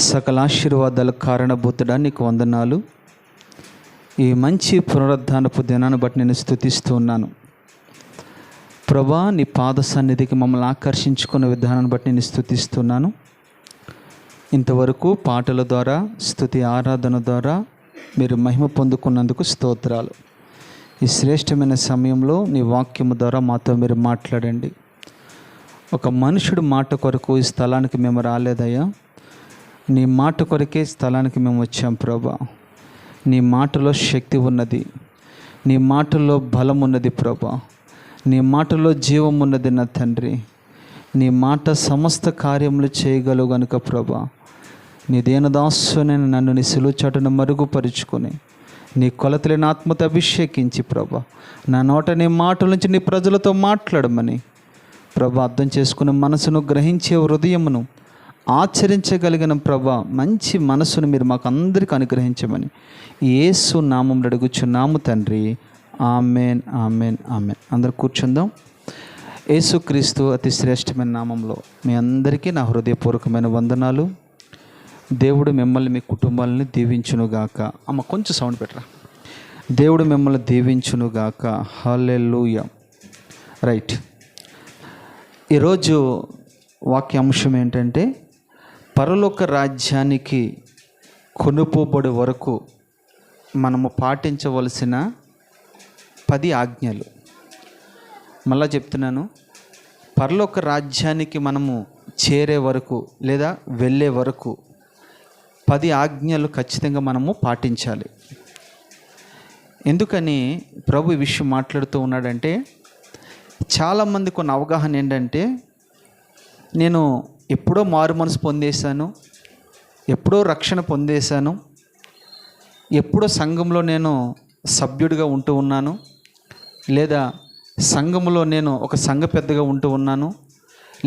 సకల ఆశీర్వాదాల కారణభూతుడా నీకు వందనాలు. ఈ మంచి పునరుద్ధానపు దినాన్ని బట్టి నేను స్తుతిస్తూ ఉన్నాను ప్రభా. నీ పాద సన్నిధికి మమ్మల్ని ఆకర్షించుకున్న విధానాన్ని బట్టి నేను స్తుతిస్తున్నాను. ఇంతవరకు పాటల ద్వారా, స్తుతి ఆరాధన ద్వారా మీరు మహిమ పొందుకున్నందుకు స్తోత్రాలు. ఈ శ్రేష్టమైన సమయంలో నీ వాక్యము ద్వారా మాతో మీరు మాట్లాడండి. ఒక మనుషుడు మాట కొరకు ఈ స్థలానికి మేము రాలేదయ్యా, నీ మాట కొరకే స్థలానికి మేము వచ్చాం ప్రభా. నీ మాటలో శక్తి ఉన్నది, నీ మాటలో బలం ఉన్నది ప్రభా, నీ మాటలో జీవం ఉన్నది నా తండ్రి. నీ మాట సమస్త కార్యములు చేయగలవు గనుక ప్రభా, నీ దీనదాసునైన నన్ను నీ సిలువ చాటును మరుగుపరుచుకొని నీ కొలతలేని ఆత్మతో అభిషేకించి ప్రభా, నా నోట నీ మాటల నుంచి నీ ప్రజలతో మాట్లాడమని ప్రభా, అర్థం చేసుకునే మనసును, గ్రహించే హృదయమును, ఆచరించగలిగిన ప్రభా మంచి మనసును మీరు మాకు అందరికీ అనుగ్రహించమని యేసు నామములో అడుగుచున్నాము తండ్రి. Amen, amen, amen. అందరూ కూర్చుందాం. యేసుక్రీస్తు అతి శ్రేష్టమైన నామంలో మీ అందరికీ నా హృదయపూర్వకమైన వందనాలు. దేవుడు మిమ్మల్ని, మీ కుటుంబాలని దీవించునుగాక. అమ్మ కొంచెం సౌండ్ పెట్టరా. దేవుడు మిమ్మల్ని దీవించునుగాక. హల్లెలూయా. రైట్, ఈరోజు వాక్యాంశం ఏంటంటే, పరలోక రాజ్యానికి కొనుపోబడి వరకు మనము పాటించవలసిన 10 ఆజ్ఞలు. మళ్ళా చెప్తున్నాను, పరలోక రాజ్యానికి మనము చేరే వరకు లేదా వెళ్ళే వరకు 10 ఆజ్ఞలు ఖచ్చితంగా మనము పాటించాలి. ఎందుకని ప్రభు ఈ విషయం మాట్లాడుతూ ఉన్నాడంటే, చాలామంది కొన్ని అవగాహన ఏంటంటే, నేను ఎప్పుడో మారు మనసు పొందేశాను, ఎప్పుడో రక్షణ పొందేశాను, ఎప్పుడో సంఘంలో నేను సభ్యుడిగా ఉంటూ ఉన్నాను, లేదా సంఘంలో నేను ఒక సంఘ పెద్దగా ఉంటూ ఉన్నాను,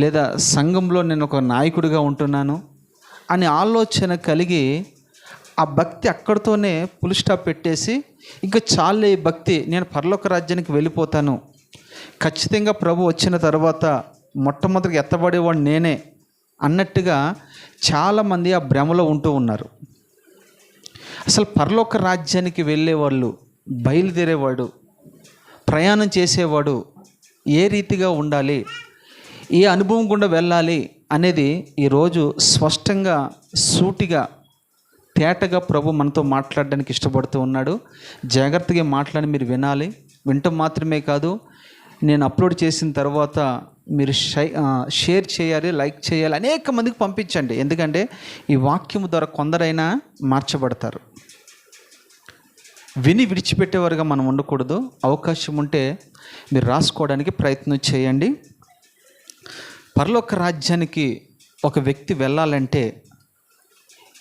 లేదా సంఘంలో నేను ఒక నాయకుడిగా ఉంటున్నాను అనే ఆలోచన కలిగి ఆ భక్తి అక్కడితోనే ఫుల్ స్టాప్ పెట్టేసి, ఇంకా చాలే ఈ భక్తి, నేను పరలోక రాజ్యానికి వెళ్ళిపోతాను, ఖచ్చితంగా ప్రభు వచ్చిన తర్వాత మొట్టమొదటిగా ఎత్తబడేవాడు నేనే అన్నట్టుగా చాలామంది ఆ భ్రమలో ఉంటూ ఉన్నారు. అసలు పరలోక రాజ్యానికి వెళ్ళేవాళ్ళు, బయలుదేరేవాడు, ప్రయాణం చేసేవాడు ఏ రీతిగా ఉండాలి, ఏ అనుభవం గుండా వెళ్ళాలి అనేది ఈరోజు స్పష్టంగా, సూటిగా, తేటగా ప్రభు మనతో మాట్లాడడానికి ఇష్టపడుతూ ఉన్నాడు. జాగ్రత్తగా మాట్లాడి మీరు వినాలి. వినటం మాత్రమే కాదు, నేను అప్లోడ్ చేసిన తర్వాత మీరు షేర్ చేయాలి, లైక్ చేయాలి, అనేక మందికి పంపించండి. ఎందుకంటే ఈ వాక్యం ద్వారా కొందరైనా మార్చబడతారు. విని విడిచిపెట్టేవారుగా మనం ఉండకూడదు. అవకాశం ఉంటే మీరు రాసుకోవడానికి ప్రయత్నం చేయండి. పరలోక రాజ్యానికి ఒక వ్యక్తి వెళ్ళాలంటే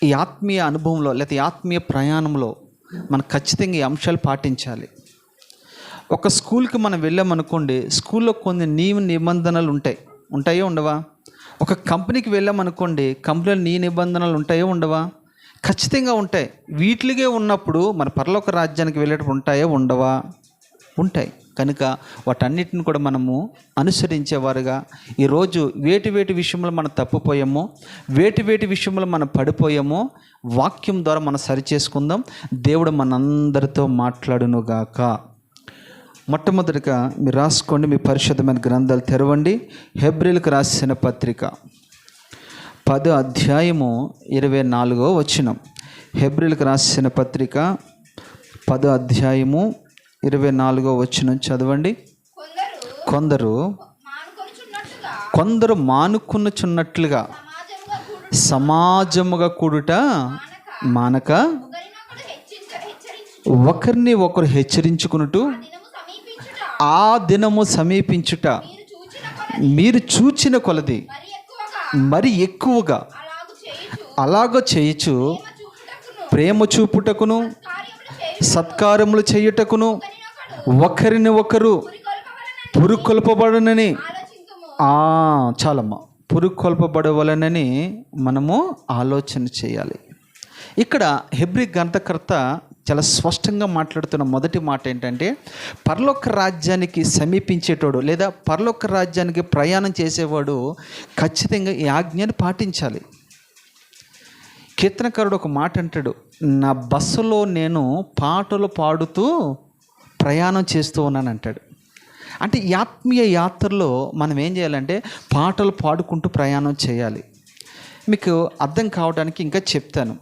ఈ ఆత్మీయ అనుభవంలో లేదా ఈ ఆత్మీయ ప్రయాణంలో మనం ఖచ్చితంగా ఈ అంశాలు పాటించాలి. ఒక స్కూల్కి మనం వెళ్ళామనుకోండి, స్కూల్లో కొన్ని నిబంధనలు ఉంటాయో ఉండవా? ఒక కంపెనీకి వెళ్ళామనుకోండి, కంపెనీలో నిబంధనలు ఉంటాయో ఉండవా? ఖచ్చితంగా ఉంటాయి. వీటికే ఉన్నప్పుడు మన పరలోక రాజ్యానికి వెళ్ళేటప్పుడు ఉంటాయో ఉండవా? ఉంటాయి. కనుక వాటన్నిటిని కూడా మనము అనుసరించేవారుగా, ఈరోజు వేటి విషయంలో మనం తప్పిపోయామో, వేటి విషయంలో మనం పడిపోయామో వాక్యం ద్వారా మనం సరిచేసుకుందాం. దేవుడు మనందరితో మాట్లాడునుగాక. మొట్టమొదటిగా మీరు రాసుకోండి, మీ పరిశుద్ధమైన గ్రంథాలు తెరవండి. హెబ్రీలకు రాసిన పత్రిక 10వ అధ్యాయము 24వ వచనం. హెబ్రీలకు రాసిన పత్రిక 10వ అధ్యాయము 24వ వచనం చదవండి. కొందరు మానుకొనుచున్నట్లుగా సమాజముగా కూడుట మానక ఒకరిని ఒకరు హెచ్చరించుకునుటూ ఆ దినము సమీపించుట మీరు చూచిన కొలది మరి ఎక్కువగా అలాగ చేయుచు ప్రేమ చూపుటకును సత్కారములు చేయుటకును ఒకరిని ఒకరు పురుకొల్పబడనని, చాలమ్మా, పురుకొల్పబడవలనని మనము ఆలోచన చేయాలి. ఇక్కడ హెబ్రీ గ్రంథకర్త చాలా స్పష్టంగా మాట్లాడుతున్న మొదటి మాట ఏంటంటే, పరలోక రాజ్యానికి సమీపించేటోడు లేదా పరలోక రాజ్యానికి ప్రయాణం చేసేవాడు ఖచ్చితంగా ఈ ఆజ్ఞని పాటించాలి. కీర్తనకారుడు ఒక మాట అంటాడు, నా బస్సులో నేను పాటలు పాడుతూ ప్రయాణం చేస్తూ ఉన్నాను అంటాడు. అంటే ఈ ఆత్మీయ యాత్రలో మనం ఏం చేయాలంటే పాటలు పాడుకుంటూ ప్రయాణం చేయాలి. మీకు అర్థం కావడానికి ఇంకా చెప్తాను.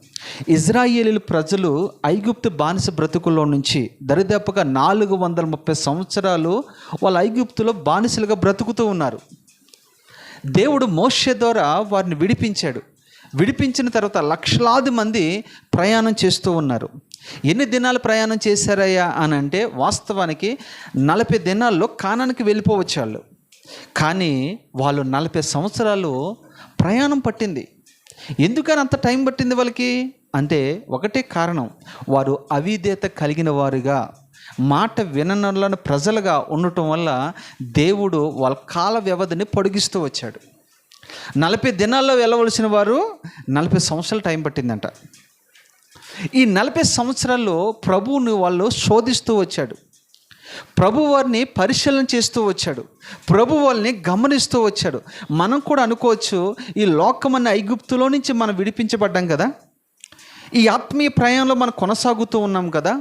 ఇజ్రాయేలీలు ప్రజలు ఐగుప్తు బానిస బ్రతుకుల్లో నుంచి దరిదాపుగా 430 సంవత్సరాలు వాళ్ళు ఐగుప్తులో బానిసలుగా బ్రతుకుతూ ఉన్నారు. దేవుడు మోషే ద్వారా వారిని విడిపించాడు. విడిపించిన తర్వాత లక్షలాది మంది ప్రయాణం చేస్తూ ఉన్నారు. ఎన్ని దినాలు ప్రయాణం చేశారయ్యా అని అంటే వాస్తవానికి 40 దినాల్లో కానానికి వెళ్ళిపోవచ్చు వాళ్ళు. కానీ వాళ్ళు 40 సంవత్సరాలు ప్రయాణం పట్టింది. ఎందుకని అంత టైం పట్టింది వాళ్ళకి అంటే ఒకటే కారణం, వారు అవిధేయత కలిగిన వారుగా, మాట విననులను ప్రజలుగా ఉండటం వల్ల దేవుడు వాళ్ళ కాల వ్యవధిని పొడిగిస్తూ వచ్చాడు. 40 దినాల్లో వెళ్ళవలసిన వారు 40 సంవత్సరాలు టైం పట్టిందంట. ఈ 40 సంవత్సరాల్లో ప్రభువుని వాళ్ళు శోధిస్తూ వచ్చాడు. ప్రభు వారిని పరిశీలన చేస్తూ వచ్చాడు. ప్రభు వాళ్ళని గమనిస్తూ వచ్చాడు. మనం కూడా అనుకోవచ్చు, ఈ లోకమన్న ఐగుప్తులో నుంచి మనం విడిపించబడ్డాం కదా, ఈ ఆత్మీయ ప్రయాణంలో మనం కొనసాగుతూ ఉన్నాం కదా,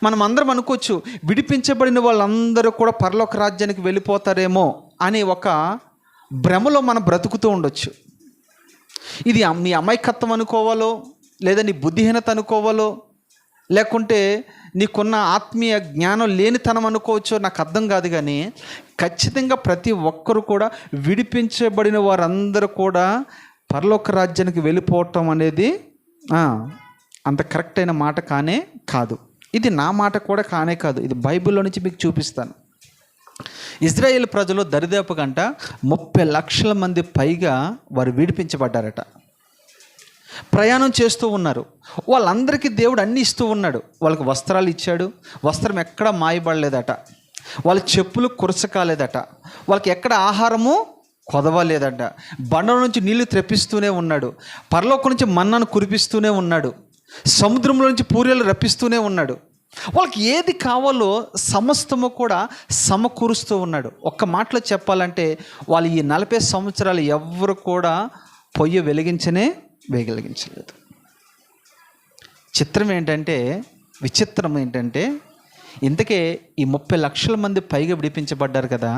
మనం అందరం అనుకోవచ్చు విడిపించబడిన వాళ్ళందరూ కూడా పరలోక రాజ్యానికి వెళ్ళిపోతారేమో అనే ఒక భ్రమలో మనం బ్రతుకుతూ ఉండొచ్చు. ఇది నీ అమాయకత్వం అనుకోవాలో, లేదా నీ బుద్ధిహీనత అనుకోవాలో, లేకుంటే నీకున్న ఆత్మీయ జ్ఞానం లేనితనం అనుకోవచ్చో నాకు అర్థం కాదు. కానీ ఖచ్చితంగా ప్రతి ఒక్కరు కూడా విడిపించబడిన వారందరూ కూడా పరలోక రాజ్యానికి వెళ్ళిపోవటం అనేది అంత కరెక్ట్ అయిన మాట కానే కాదు. ఇది నా మాట కూడా కానే కాదు. ఇది బైబిల్లో నుంచి మీకు చూపిస్తాను. ఇజ్రాయేల్ ప్రజలు దరిదాపు గంట 30 లక్షల మంది పైగా వారు విడిపించబడ్డారట. ప్రయాణం చేస్తూ ఉన్నారు. వాళ్ళందరికీ దేవుడు అన్నీ ఇస్తూ ఉన్నాడు. వాళ్ళకి వస్త్రాలు ఇచ్చాడు. వస్త్రం ఎక్కడ మాయబడలేదట. వాళ్ళ చెప్పులు కురసకాలేదట. వాళ్ళకి ఎక్కడ ఆహారము కొదవలేదట. బండ నుంచి నీళ్లు తెప్పిస్తూనే ఉన్నాడు. పరలోకం నుంచి మన్నాను కురిపిస్తూనే ఉన్నాడు. సముద్రంలో నుంచి పూరేలు రప్పిస్తూనే ఉన్నాడు. వాళ్ళకి ఏది కావాలో సమస్తము కూడా సమకూరుస్తూ ఉన్నాడు. ఒక్క మాటలో చెప్పాలంటే వాళ్ళు ఈ 40 సంవత్సరాలు ఎవ్వరు కూడా పొయ్యి వెలిగించలేదు. విచిత్రం ఏంటంటే ఇంతకే ఈ 30 లక్షల మంది పైగా విడిపించబడ్డారు కదా,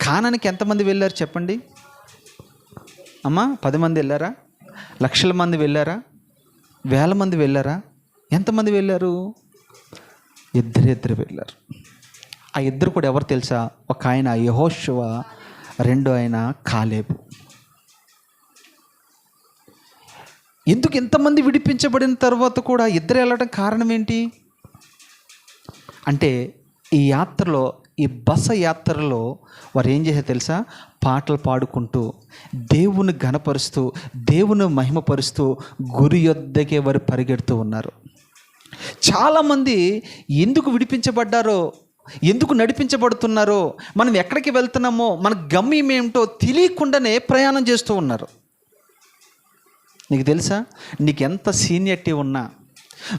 కానానికి ఎంతమంది వెళ్ళారు చెప్పండి అమ్మా? 10 మంది వెళ్ళారా? లక్షల మంది వెళ్ళారా? వేల మంది వెళ్ళారా? ఎంతమంది వెళ్ళారు? ఇద్దరు వెళ్ళారు. ఆ ఇద్దరు కూడా ఎవరు తెలుసా? ఒక ఆయన యెహోషువ, రెండో ఆయన కాలేబు. ఎందుకు ఇంతమంది విడిపించబడిన తర్వాత కూడా ఇద్దరు వెళ్ళడం కారణం ఏంటి అంటే, ఈ యాత్రలో, ఈ బస యాత్రలో వారు ఏం చేశారు తెలుసా? పాటలు పాడుకుంటూ, దేవుని ఘనపరుస్తూ, దేవుని మహిమపరుస్తూ గురి యొద్దకే వారు పరిగెడుతూ ఉన్నారు. చాలామంది ఎందుకు విడిపించబడ్డారో, ఎందుకు నడిపించబడుతున్నారో, మనం ఎక్కడికి వెళ్తున్నామో, మన గమ్యం ఏమిటో తెలియకుండానే ప్రయాణం చేస్తూ ఉన్నారు. నీకు తెలుసా? నీకు ఎంత సీనియర్టీ ఉన్నా,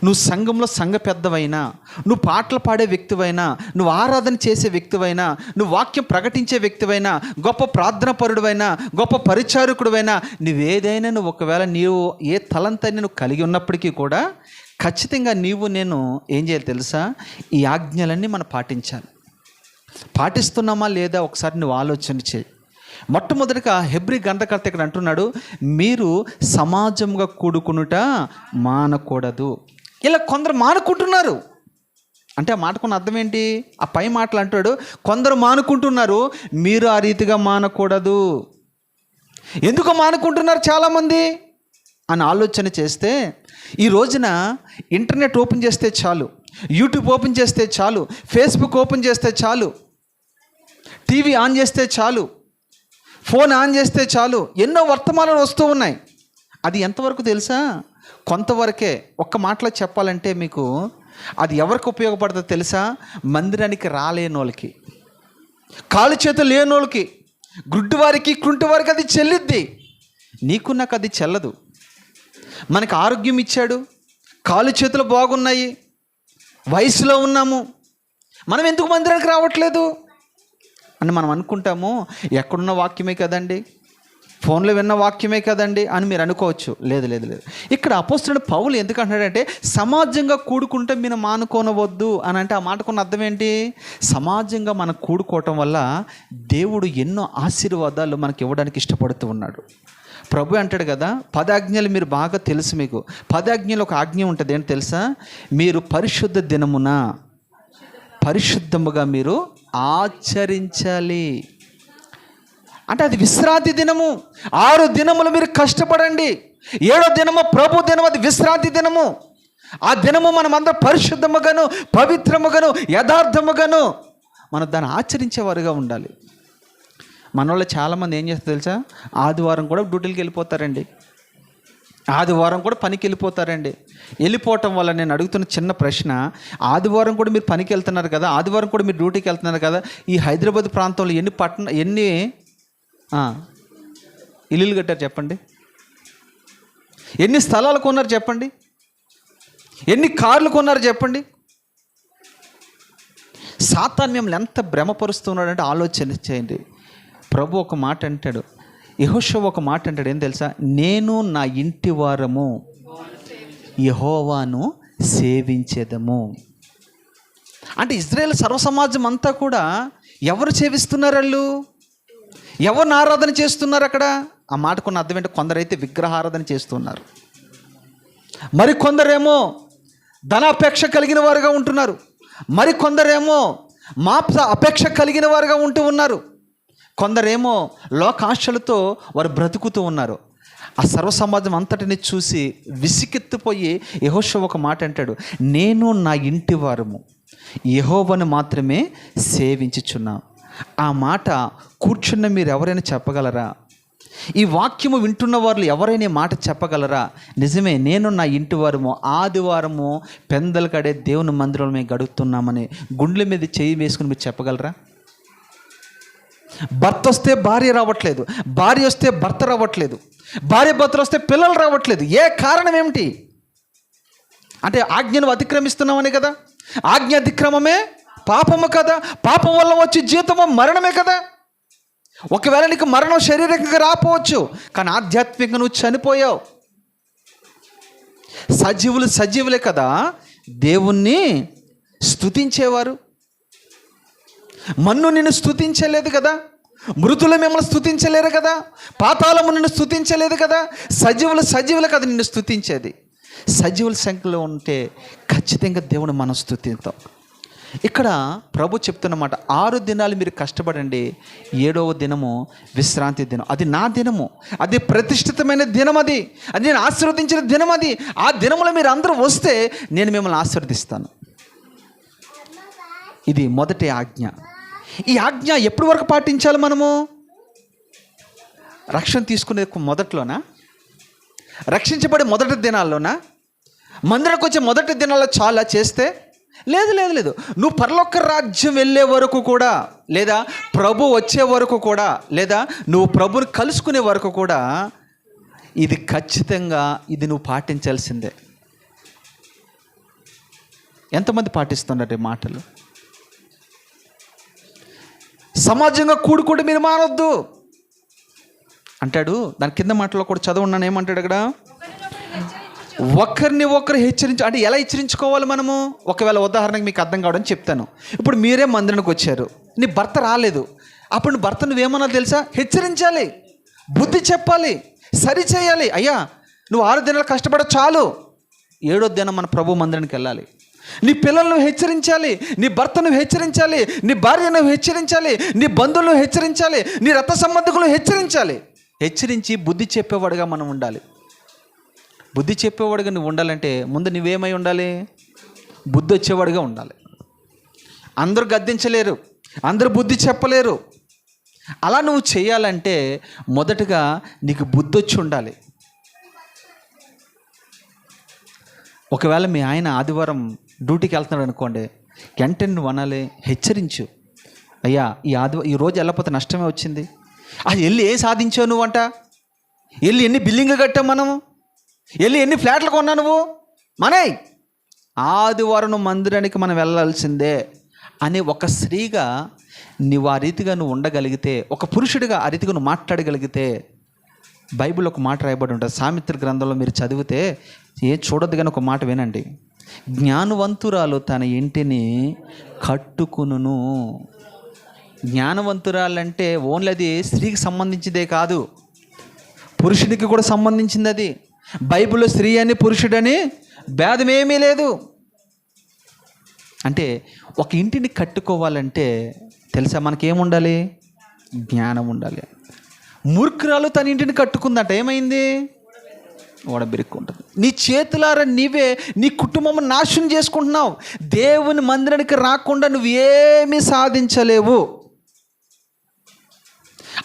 నువ్వు సంఘంలో సంఘ పెద్దవైనా, నువ్వు పాటలు పాడే వ్యక్తివైనా, నువ్వు ఆరాధన చేసే వ్యక్తివైనా, నువ్వు వాక్యం ప్రకటించే వ్యక్తివైనా, గొప్ప ప్రార్థనాపరుడివైనా, గొప్ప పరిచారకుడివైనా, నువ్వేదైనా నువ్వు ఒకవేళ నీవు ఏ తలంతాన్ని నువ్వు కలిగి ఉన్నప్పటికీ కూడా ఖచ్చితంగా నేను ఏం చేయాలి తెలుసా? ఈ ఆజ్ఞలన్నీ మనం పాటించాలి. పాటిస్తున్నామా లేదా ఒకసారి నువ్వు ఆలోచన చేయి. మొట్టమొదటిగా హెబ్రీ గ్రంథకర్త ఇక్కడ అంటున్నాడు, మీరు సమాజంగా కూడుకునుట మానకూడదు. ఇలా కొందరు మానుకుంటున్నారు. అంటే ఆ మాటకున్న అర్థం ఏంటి? ఆ పై మాటలు అంటాడు, కొందరు మానుకుంటున్నారు, మీరు ఆ రీతిగా మానకూడదు. ఎందుకు మానుకుంటున్నారు చాలామంది అని ఆలోచన చేస్తే, ఈ రోజున ఇంటర్నెట్ ఓపెన్ చేస్తే చాలు, యూట్యూబ్ ఓపెన్ చేస్తే చాలు, ఫేస్బుక్ ఓపెన్ చేస్తే చాలు, టీవీ ఆన్ చేస్తే చాలు, ఫోన్ ఆన్ చేస్తే చాలు, ఎన్నో వర్తమానాలు వస్తూ ఉన్నాయి. అది ఎంతవరకు తెలుసా? కొంతవరకే. ఒక్క మాటలో చెప్పాలంటే మీకు అది ఎవరికి ఉపయోగపడుతుందో తెలుసా? మందిరానికి రాలేని వాళ్ళకి, కాలు చేతులు లేని వాళ్ళకి, గుడ్డివారికి, కుంటివారికి అది చెల్లిద్ది. నీకు నాకు అది చెల్లదు. మనకు ఆరోగ్యం ఇచ్చాడు, కాలు చేతులు బాగున్నాయి, వయసులో ఉన్నాము, మనం ఎందుకు మందిరానికి రావట్లేదు అని మనం అనుకుంటాము. ఎక్కడున్న వాక్యమే కదండి, ఫోన్లో విన్న వాక్యమే కదండి అని మీరు అనుకోవచ్చు. లేదు లేదు లేదు, ఇక్కడ అపోస్తలుడు పౌలు ఎందుకు అంటున్నాడంటే సమాజంగా కూడుకుంటే మీరు మానుకోనవద్దు అని. అంటే ఆ మాటకున్న అర్థం ఏంటి? సమాజంగా మనం కూడుకోవటం వల్ల దేవుడు ఎన్నో ఆశీర్వాదాలు మనకి ఇవ్వడానికి ఇష్టపడుతూ ఉన్నాడు. ప్రభు అంటాడు కదా, 10 ఆజ్ఞలు మీరు బాగా తెలుసు. మీకు 10 ఆజ్ఞలు ఒక ఆజ్ఞ ఉంటుంది, ఏంటి తెలుసా? మీరు పరిశుద్ధ దినమున పరిశుద్ధముగా మీరు ఆచరించాలి. అంటే అది విశ్రాంతి దినము. 6 దినములు మీరు కష్టపడండి, 7వ దినము ప్రభు దినం, అది విశ్రాంతి దినము. ఆ దినము మనమందరం పరిశుద్ధముగాను పవిత్రముగాను యథార్థముగాను మనం దాన్ని ఆచరించేవారుగా ఉండాలి. మన వాళ్ళు చాలామంది ఏం చేస్తారు తెలుసా? ఆదివారం కూడా డ్యూటీలకు వెళ్ళిపోతారండి, ఆదివారం కూడా పనికి వెళ్ళిపోతారండి. వెళ్ళిపోవటం వల్ల నేను అడుగుతున్న చిన్న ప్రశ్న, ఆదివారం కూడా మీరు పనికి వెళ్తున్నారు కదా, ఆదివారం కూడా మీరు డ్యూటీకి వెళ్తున్నారు కదా, ఈ హైదరాబాద్ ప్రాంతంలో ఎన్ని ఇల్లులు కట్టారు చెప్పండి? ఎన్ని స్థలాలు కొన్నారు చెప్పండి? ఎన్ని కార్లు కొన్నారు చెప్పండి? సాతాను మిమ్మల్ని ఎంత భ్రమపరుస్తున్నాడంటే ఆలోచన చేయండి. ప్రభు ఒక మాట అంటాడు, యెహోషువ ఒక మాట అంటాడు, ఏం తెలుసా? నేను నా ఇంటి వారము యెహోవాను సేవించేదము. అంటే ఇజ్రాయేల్ సర్వసమాజం అంతా కూడా ఎవరు సేవిస్తున్నారు? వాళ్ళు ఎవరిని ఆరాధన చేస్తున్నారు అక్కడ? ఆ మాటకున్న అర్థం ఏంటంటే కొందరైతే విగ్రహారాధన చేస్తున్నారు, మరికొందరేమో ధనాపేక్ష కలిగిన వారుగా ఉంటున్నారు, మరికొందరేమో మాంస అపేక్ష కలిగిన వారుగా ఉంటూ ఉన్నారు, కొందరేమో లోకాశలతో వారు బ్రతుకుతూ ఉన్నారు. ఆ సర్వసమాజం అంతటిని చూసి విసికెత్తిపోయి యెహోషువ ఒక మాట అంటాడు, నేను నా ఇంటి వారము యెహోవాను మాత్రమే సేవించుచున్నా. ఆ మాట కూర్చున్న మీరు ఎవరైనా చెప్పగలరా? ఈ వాక్యము వింటున్న వాళ్ళు ఎవరైనా మాట చెప్పగలరా? నిజమే, నేను నా ఇంటి వారము ఆదివారము పెందల కడే దేవుని మందిరంలో మేము గడుపుతున్నామని గుండెల మీద చేయి వేసుకుని మీరు చెప్పగలరా? భర్త వస్తే భార్య రావట్లేదు, భార్య వస్తే భర్త రావట్లేదు, భార్య భర్తలు వస్తే పిల్లలు రావట్లేదు. ఏ కారణం ఏమిటి? అంటే ఆజ్ఞను అతిక్రమిస్తున్నామని కదా. ఆజ్ఞ అతిక్రమమే పాపము కదా, పాపం వల్ల వచ్చే జీతము మరణమే కదా. ఒకవేళ నీకు మరణం శారీరకంగా రాపోవచ్చు, కానీ ఆధ్యాత్మికంగా నువ్వు చనిపోయావు. సజీవులే కదా దేవుణ్ణి స్తుతించేవారు. మన్ను నిన్ను స్తుతించలేదు కదా, మృతులు మిమ్మల్ని స్తుతించలేరు కదా, పాతాళము నిన్ను స్తుతించలేదు కదా. సజీవులు కదా నిన్ను స్తుతించేది. సజీవుల సంఖ్యలో ఉంటే ఖచ్చితంగా దేవుని మనం స్తుతిస్తాం. ఇక్కడ ప్రభు చెప్తున్నమాట, 6 దినాలు మీరు కష్టపడండి, 7వ దినము విశ్రాంతి దినం. అది నా దినము, అది ప్రతిష్ఠితమైన దినం, అది నేను ఆశీర్వదించిన దినం. అది ఆ దినములో మీరు అందరూ వస్తే నేను మిమ్మల్ని ఆశీర్వదిస్తాను. ఇది మొదటి ఆజ్ఞ. ఈ ఆజ్ఞ ఎప్పటి వరకు పాటించాలి మనము? రక్షణ తీసుకునే మొదట్లోనా? రక్షించబడే మొదటి దినాల్లోనా? మందిరానికి వచ్చే మొదటి దినాల్లో చాలా చేస్తే? లేదు. నువ్వు పరలోక రాజ్యం వెళ్ళే వరకు కూడా, లేదా ప్రభు వచ్చే వరకు కూడా, లేదా నువ్వు ప్రభుని కలుసుకునే వరకు కూడా ఇది ఖచ్చితంగా ఇది నువ్వు పాటించాల్సిందే. ఎంతమంది పాటిస్తున్నారు ఈ మాటలు? సమాజంగా కూడుకుంటే మీరు మానొద్దు అంటాడు. దాని కింద మాటలో కూడా చదువున్నాను, ఏమంటాడు అక్కడ? ఒకరిని ఒకరు హెచ్చరించు. అంటే ఎలా హెచ్చరించుకోవాలి మనము? ఒకవేళ ఉదాహరణకు మీకు అర్థం కావడం చెప్తాను. ఇప్పుడు మీరే మందిరానికి వచ్చారు, నీ భర్త రాలేదు, అప్పుడు భర్త నువ్వేమన్నా తెలుసా? హెచ్చరించాలి, బుద్ధి చెప్పాలి, సరి చేయాలి. అయ్యా నువ్వు 6 దినాలు కష్టపడ చాలు, 7వ దినం మన ప్రభు మందిరానికి వెళ్ళాలి. నీ పిల్లలను హెచ్చరించాలి, నీ భర్తను హెచ్చరించాలి, నీ భార్యను హెచ్చరించాలి, నీ బంధువులను హెచ్చరించాలి, నీ రక్త సంబంధికులను హెచ్చరించాలి. హెచ్చరించి బుద్ధి చెప్పేవాడుగా మనం ఉండాలి. బుద్ధి చెప్పేవాడుగా నువ్వు ఉండాలంటే ముందు నువ్వేమై ఉండాలి? బుద్ధి వచ్చేవాడుగా ఉండాలి. అందరూ గద్దించలేరు, అందరూ బుద్ధి చెప్పలేరు. అలా నువ్వు చేయాలంటే మొదటగా నీకు బుద్ధి వచ్చి ఉండాలి. ఒకవేళ మీ ఆయన ఆదివారం డ్యూటీకి వెళ్తున్నాడు అనుకోండి, వెంటనే నువ్వు అనాలి, హెచ్చరించు, అయ్యా ఈ రోజు వెళ్ళకపోతే నష్టమే వచ్చింది. వెళ్ళి ఏం సాధించావు నువ్వంట? వెళ్ళి ఎన్ని బిల్డింగ్లు కట్టావు మనము? వెళ్ళి ఎన్ని ఫ్లాట్లు కొన్నా నువ్వు? మనే ఆదివారం మందిరానికి మనం వెళ్ళాల్సిందే అని ఒక స్త్రీగా నువ్వు ఆ రీతిగా నువ్వు ఉండగలిగితే, ఒక పురుషుడిగా ఆ రీతిగా నువ్వు మాట్లాడగలిగితే బైబిల్ ఒక మాట రాయబడి ఉంటుంది, సామెతల గ్రంథంలో మీరు చదివితే చూడొద్దు కానీ ఒక మాట వినండి. జ్ఞానవంతురాలు తన ఇంటిని కట్టుకును. జ్ఞానవంతురాలంటే ఓన్లీ అది స్త్రీకి సంబంధించిందే కాదు, పురుషుడికి కూడా సంబంధించింది అది. బైబిల్లో స్త్రీ అని పురుషుడని భేదమేమీ లేదు. అంటే ఒక ఇంటిని కట్టుకోవాలంటే తెలుసా మనకేముండాలి? జ్ఞానం ఉండాలి. మూర్ఖురాలు తన ఇంటిని కట్టుకుందట, ఏమైంది? ఓడబెరుక్కుంటుంది. నీ చేతులారా నీవే నీ కుటుంబం నాశనం చేసుకుంటున్నావు. దేవుని మందిరానికి రాకుండా నువ్వేమీ సాధించలేవు.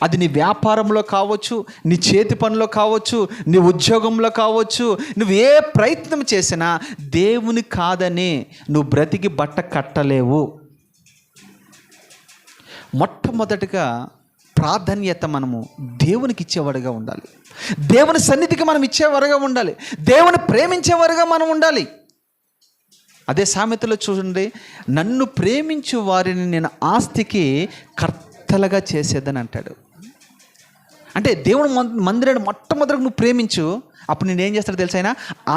అది నీ వ్యాపారంలో కావచ్చు, నీ చేతి పనిలో కావచ్చు, నీ ఉద్యోగంలో కావచ్చు. నువ్వు ఏ ప్రయత్నం చేసినా దేవుని కాదని నువ్వు బ్రతికి బట్ట కట్టలేవు. మొట్టమొదటిగా ప్రాధాన్యత మనము దేవునికి ఇచ్చేవారుగా ఉండాలి. దేవుని సన్నిధికి మనం ఇచ్చేవారుగా ఉండాలి. దేవుని ప్రేమించేవారుగా మనం ఉండాలి. అదే సామెతలో చూడండి, నన్ను ప్రేమించు వారిని నేను ఆస్తికి కర్తలుగా చేసేదని అంటాడు. అంటే దేవుని మందిరాన్ని మొట్టమొదటి నువ్వు ప్రేమించు, అప్పుడు నేనేం చేస్తాడు తెలుసా? ఆయన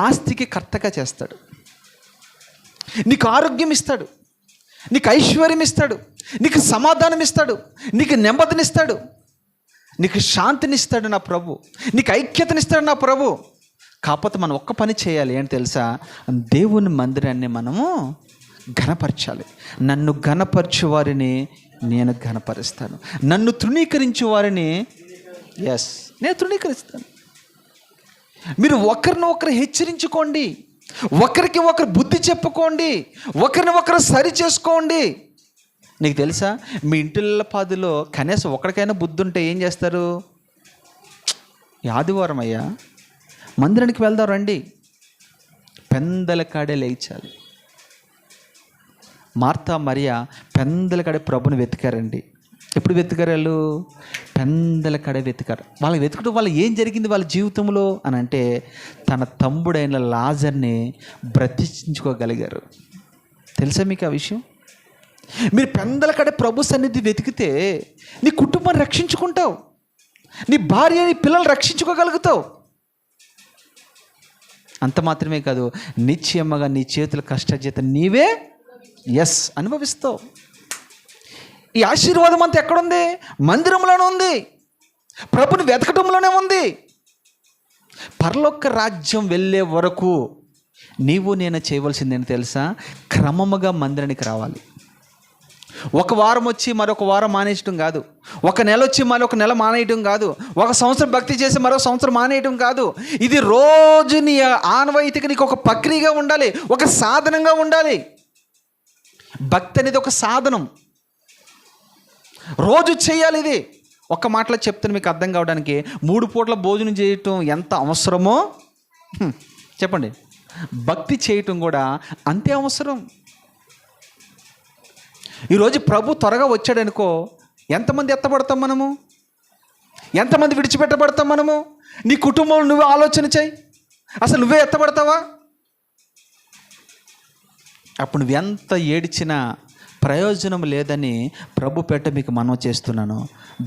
ఆస్తికి కర్తగా చేస్తాడు. నీకు ఆరోగ్యం ఇస్తాడు, నీకు ఐశ్వర్యం ఇస్తాడు, నీకు సమాధానం ఇస్తాడు, నీకు నెమ్మదినిస్తాడు, నీకు శాంతినిస్తాడు నా ప్రభు, నీకు ఐక్యతనిస్తాడు నా ప్రభు. కాకపోతే మనం ఒక్క పని చేయాలి, ఏంటి తెలుసా? దేవుని మందిరాన్ని మనము ఘనపరచాలి. నన్ను ఘనపరచు వారిని నేను ఘనపరుస్తాను, నన్ను తృణీకరించు వారిని నేను తృణీకరిస్తాను. మీరు ఒకరిని ఒకరు హెచ్చరించుకోండి, ఒకరికి ఒకరు బుద్ధి చెప్పుకోండి, ఒకరిని ఒకరు సరి చేసుకోండి. నీకు తెలుసా, మీ ఇంటిళ్ళ పాదులో కనీసం ఒకరికైనా బుద్ధి ఉంటే ఏం చేస్తారు? ఆదివారం అయ్యా మందిరానికి వెళ్దాం రండి, పెందల కాడే లేచాలి. మార్తా మరియా పెందల కాడే ప్రభుని వెతికారండి. ఎప్పుడు వెతికారు వాళ్ళు? పెందల కాడే వెతికారు. వాళ్ళకి వెతుకడం వల్ల ఏం జరిగింది వాళ్ళ జీవితంలో అని అంటే, తన తమ్ముడైన లాజర్ని బ్రతికించుకోగలిగారు. తెలుసా మీకు ఆ విషయం? మీరు పెందల కాడే ప్రభు సన్నిధి వెతికితే నీ కుటుంబాన్ని రక్షించుకుంటావు, నీ భార్య నీ పిల్లలు రక్షించుకోగలుగుతావు. అంత మాత్రమే కాదు, నిశ్చయముగా నీ చేతుల కష్టజీతం నీవే అనుభవిస్తావు. ఈ ఆశీర్వాదం అంతా ఎక్కడుంది? మందిరంలోనే ఉంది, ప్రభుని వెతకటంలోనే ఉంది. పరలోక రాజ్యం వెళ్ళే వరకు నీవు నేను చేయవలసింది ఏంటి తెలుసా? క్రమముగా మందిరానికి రావాలి. ఒక వారం వచ్చి మరొక వారం మానేయటం కాదు, ఒక నెల వచ్చి మరొక నెల మానేయటం కాదు, ఒక సంవత్సరం భక్తి చేసి మరొక సంవత్సరం మానేయటం కాదు. ఇది రోజు నీ ఆనవాయితీకి నీకు ఒక ప్రక్రియగా ఉండాలి, ఒక సాధనంగా ఉండాలి. భక్తి అనేది ఒక సాధనం, రోజు చేయాలి. ఇది ఒక్క మాటలో చెప్తాను మీకు అర్థం కావడానికి. 3 పూట్ల భోజనం చేయటం ఎంత అవసరమో చెప్పండి, భక్తి చేయటం కూడా అంతే అవసరం. ఈరోజు ప్రభు త్వరగా వచ్చాడనుకో, ఎంతమంది ఎత్తబడతాం మనము? ఎంతమంది విడిచిపెట్టబడతాం మనము? నీ కుటుంబంలో నువ్వే ఆలోచన చేయి, అసలు నువ్వే ఎత్తబడతావా? అప్పుడు నువ్వెంత ఏడ్చినా ప్రయోజనం లేదని ప్రభు పేట మీకు మనవి చేస్తున్నాను.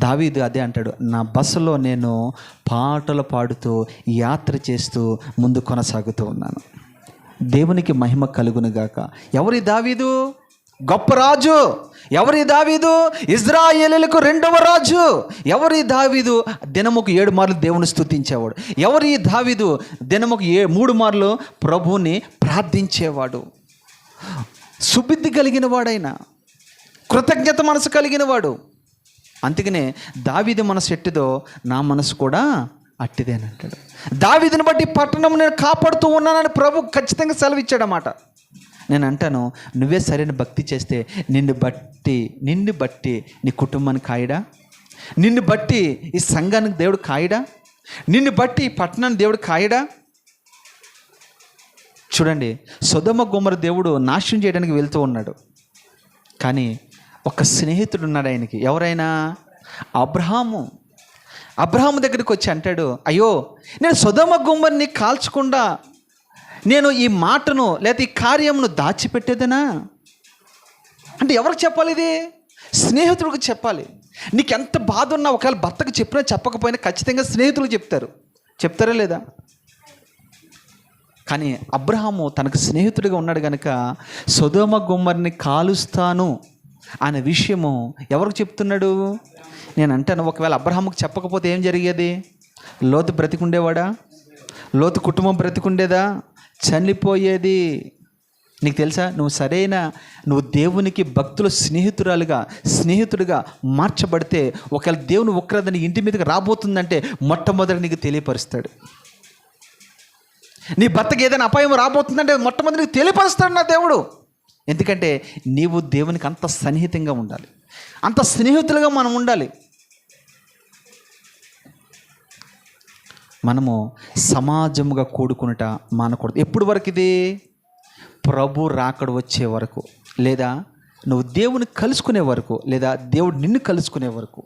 దావీదు అదే అంటాడు, నా బస్సులో నేను పాటలు పాడుతూ యాత్ర చేస్తూ ముందు కొనసాగుతూ ఉన్నాను. దేవునికి మహిమ కలుగునుగాక. ఎవరి దావీదు? గొప్ప రాజు. ఎవరి దావీదు? ఇజ్రాయేలులకు 2వ రాజు. ఎవరి దావీదు? దినముకు 7 మార్లు దేవుని స్తుతించేవాడు. ఎవరి దావీదు? దినముకు 3 మార్లు ప్రభువుని ప్రార్థించేవాడు. సుబుద్ధి కలిగిన వాడైనా, కృతజ్ఞత మనసు కలిగిన వాడు. అందుకనే దావీదు మనసు ఎట్టిదో నా మనసు కూడా అట్టిదే అని అంటాడు. దావీదుని బట్టి పట్టణం నేను కాపాడుతూ ఉన్నానని ప్రభు ఖచ్చితంగా సెలవిచ్చాడన్నమాట. నేను అంటాను, నువ్వే సరైన భక్తి చేస్తే నిన్ను బట్టి నీ కుటుంబాన్ని కాయడా, నిన్ను బట్టి ఈ సంఘానికి దేవుడు కాయడా, నిన్ను బట్టి ఈ పట్టణాన్ని దేవుడు కాయడా. చూడండి, సొదొమ గొమొర్రా దేవుడు నాశనం చేయడానికి వెళ్తూ ఉన్నాడు, కానీ ఒక స్నేహితుడు ఉన్నాడు ఆయనకి. ఎవరైనా? అబ్రహాము దగ్గరికి వచ్చి అంటాడు, అయ్యో నేను సొదొమ గొమొర్రాని కాల్చకుండా నేను ఈ మాటను లేదా ఈ కార్యమును దాచిపెట్టేదనా అంటే ఎవరికి చెప్పాలి? ఇది స్నేహితుడికి చెప్పాలి. నీకు ఎంత బాధ ఉన్నా ఒకవేళ భర్తకు చెప్పినా చెప్పకపోయినా ఖచ్చితంగా స్నేహితులు చెప్తారా లేదా? కానీ అబ్రహాము తనకు స్నేహితుడిగా ఉన్నాడు కనుక సొదొమ గొమొర్రాని కాలుస్తాను అనే విషయము ఎవరికి చెప్తున్నాడు? నేను అంటాను, ఒకవేళ అబ్రహాముకు చెప్పకపోతే ఏం జరిగేది? లోతు బ్రతికుండేవాడా? లోతు కుటుంబం బ్రతికుండేదా? చనిపోయేది. నీకు తెలుసా, నువ్వు దేవునికి భక్తుల స్నేహితుడిగా మార్చబడితే ఒకవేళ దేవుని ఉగ్రత నీ ఇంటి మీదకి రాబోతుందంటే మొట్టమొదటి నీకు తెలియపరుస్తాడు. నీ భర్తకి ఏదైనా అపాయం రాబోతుందంటే మొట్టమొదటి నీకు తెలియపరుస్తాడు నా దేవుడు. ఎందుకంటే నీవు దేవునికి అంత సన్నిహితంగా ఉండాలి, అంత స్నేహితులుగా మనం ఉండాలి. మనము సమాజముగా కూడుకునట మానకూడదు. ఎప్పుడు వరకు ఇది? ప్రభు రాకడ వచ్చే వరకు, లేదా నువ్వు దేవుని కలుసుకునే వరకు, లేదా దేవుడు నిన్ను కలుసుకునే వరకు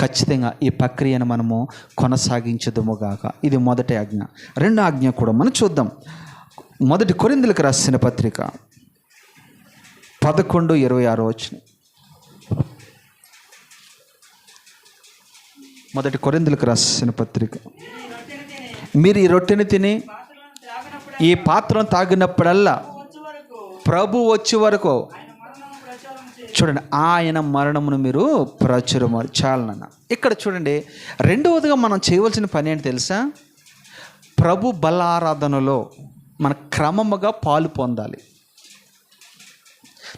ఖచ్చితంగా ఈ ప్రక్రియను మనము కొనసాగించదుముగాక. ఇది మొదటి ఆజ్ఞ. రెండో ఆజ్ఞ కూడా మనం చూద్దాం. 1 కొరింథీయులకు రాసిన పత్రిక 11:26 వచనం. 1 కొరింథీయులకు రాసిన పత్రిక, మీరు ఈ రొట్టెని తిని ఈ పాత్రను తాగినప్పుడల్లా ప్రభు వచ్చే వరకు చూడండి, ఆయన మరణమును మీరు ప్రచురమారు. చాలన్న ఇక్కడ చూడండి. రెండవదిగా మనం చేయవలసిన పని ఏంటి తెలుసా? ప్రభు బల ఆరాధనలో మన క్రమముగా పాలు పొందాలి.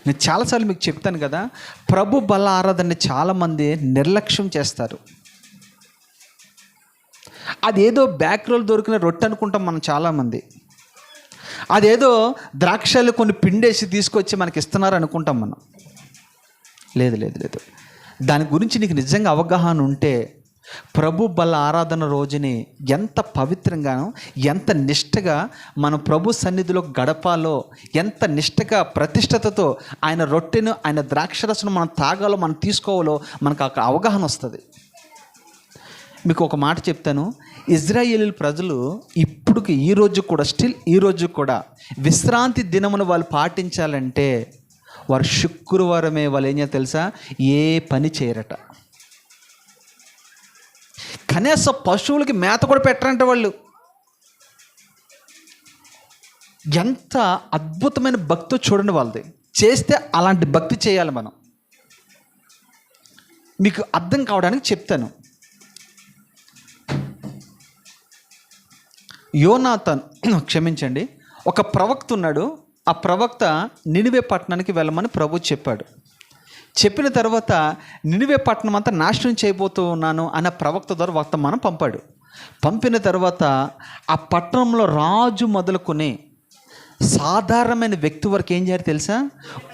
నేను చాలాసార్లు మీకు చెప్తాను కదా, ప్రభు బల ఆరాధనని చాలామంది నిర్లక్ష్యం చేస్తారు. అదేదో బేకరీలో దొరికిన రొట్టె అనుకుంటాం మనం చాలామంది. అదేదో ద్రాక్షలు కొన్ని పిండేసి తీసుకొచ్చి మనకి ఇస్తున్నారు అనుకుంటాం మనం. లేదు. దాని గురించి నీకు నిజంగా అవగాహన ఉంటే ప్రభు బల ఆరాధన రోజుని ఎంత పవిత్రంగానో, ఎంత నిష్టగా మనం ప్రభు సన్నిధిలో గడపాలో, ఎంత నిష్టగా ప్రతిష్టతతో ఆయన రొట్టెను, ఆయన ద్రాక్షరసను మనం తాగాలో, మనం తీసుకోవాలో మనకు అక్కడ అవగాహన వస్తుంది. మీకు ఒక మాట చెప్తాను. ఇజ్రాయేలు ప్రజలు ఇప్పుడుకి ఈ రోజు కూడా విశ్రాంతి దినమును వాళ్ళు పాటించాలంటే వారు శుక్రవారమే వాళ్ళు ఏం చేయాలి తెలుసా? ఏ పని చేయరట. కనీసం పశువులకి మేత కూడా పెట్టరంట వాళ్ళు. ఎంత అద్భుతమైన భక్తి చూడండి వాళ్ళది. చేస్తే అలాంటి భక్తి చేయాలి మనం. మీకు అర్థం కావడానికి చెప్తాను. యోనాతాన్, క్షమించండి, ఒక ప్రవక్త ఉన్నాడు. ఆ ప్రవక్త నినివే పట్టణానికి వెళ్ళమని ప్రభు చెప్పాడు. చెప్పిన తర్వాత నినివే పట్టణం అంతా నాశనం చేయబోతూ ఉన్నాను అన్న ప్రవక్త ద్వారా వర్తమానం పంపాడు. పంపిన తర్వాత ఆ పట్టణంలో రాజు మొదలుకొని సాధారణమైన వ్యక్తి వరకు ఏం చేయాలి తెలుసా?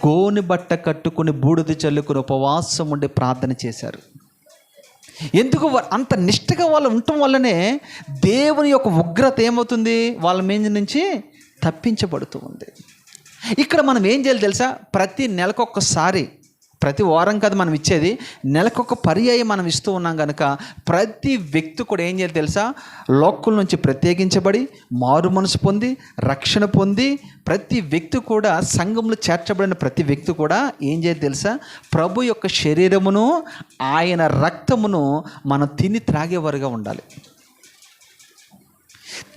గోని బట్ట కట్టుకుని బూడిద చల్లుకుని ఉపవాసం ఉండి ప్రార్థన చేశారు. ఎందుకు? అంత నిష్టగా వాళ్ళు ఉండటం వల్లనే దేవుని యొక్క ఉగ్రత ఏమవుతుంది? వాళ్ళ మీద నుంచి తప్పించబడుతూ ఉంది. ఇక్కడ మనం ఏం చేయాలి తెలుసా? ప్రతి నెలకొకసారి, ప్రతి వారం కాదు మనం ఇచ్చేది, నెలకొక పర్యాయం మనం ఇస్తూ ఉన్నాం కనుక ప్రతి వ్యక్తి కూడా ఏం చేయాలి తెలుసా? లోకుల నుంచి ప్రత్యేకించబడి మారు మనసు పొంది రక్షణ పొంది ప్రతి వ్యక్తి కూడా, సంఘంలో చేర్చబడిన ప్రతి వ్యక్తి కూడా ఏం చేయాలి తెలుసా? ప్రభు యొక్క శరీరమును ఆయన రక్తమును మనం తిని త్రాగేవారుగా ఉండాలి.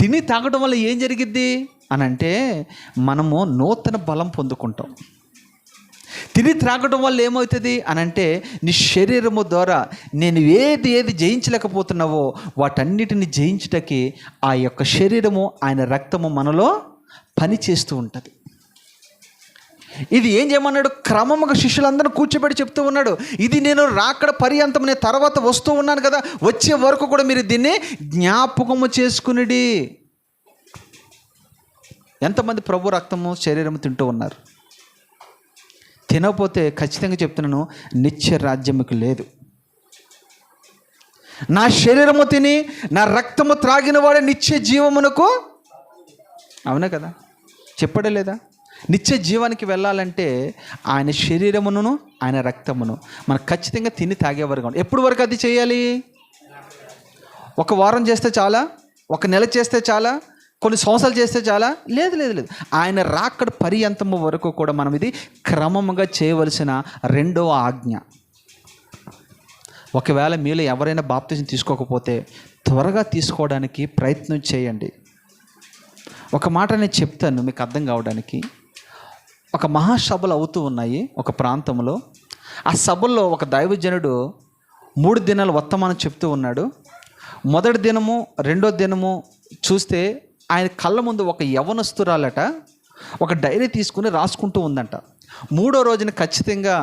తిని తాగడం వల్ల ఏం జరిగిద్ది అని అంటే మనము నూతన బలం పొందుకుంటాం. తిని త్రాగడం వల్ల ఏమవుతుంది అని అంటే నీ శరీరము ద్వారా నేను ఏది జయించలేకపోతున్నావో వాటన్నిటిని జయించటానికి ఆ యొక్క శరీరము, ఆయన రక్తము మనలో పని చేస్తూ ఉంటుంది. ఇది ఏం చేయమన్నాడు? క్రమముగా శిష్యులందరూ కూర్చోబెట్టి చెప్తూ ఉన్నాడు. ఇది నేను రాకడ పర్యంతం, నేను తర్వాత వస్తూ ఉన్నాను కదా, వచ్చే వరకు కూడా మీరు దీన్ని జ్ఞాపకము చేసుకునిడి. ఎంతమంది ప్రభు రక్తము శరీరము తింటూ ఉన్నారు? తినకపోతే ఖచ్చితంగా చెప్తున్నాను, నిత్య రాజ్యముకు లేదు. నా శరీరము తిని నా రక్తము త్రాగిన వాడే నిత్య జీవమునకు, అవునా కదా, చెప్పడే లేదా? నిత్య జీవానికి వెళ్ళాలంటే ఆయన శరీరమును ఆయన రక్తమును మనం ఖచ్చితంగా తిని తాగేవారుగా ఉండాలి. ఎప్పుడు వరకు అది చేయాలి? ఒక వారం చేస్తే చాలా? ఒక నెల చేస్తే చాలా? కొన్ని సంవత్సరాలు చేస్తే చాలా? లేదు. ఆయన రాకడ పర్యంతము వరకు కూడా మనం ఇది క్రమముగా చేయవలసిన రెండవ ఆజ్ఞ. ఒకవేళ మీలో ఎవరైనా బాప్తిజం తీసుకోకపోతే త్వరగా తీసుకోవడానికి ప్రయత్నం చేయండి. ఒక మాట నేను చెప్తాను మీకు అర్థం కావడానికి. ఒక మహాసభలు అవుతూ ఉన్నాయి ఒక ప్రాంతంలో. ఆ సభల్లో ఒక దైవజనుడు 3 దినాలు వర్తమానం చెప్తూ ఉన్నాడు. మొదటి దినము రెండో దినము చూస్తే ఆయన కళ్ళ ముందు ఒక యవనస్తురాలట ఒక డైరీ తీసుకుని రాసుకుంటూ ఉందంట. 3వ రోజున ఖచ్చితంగా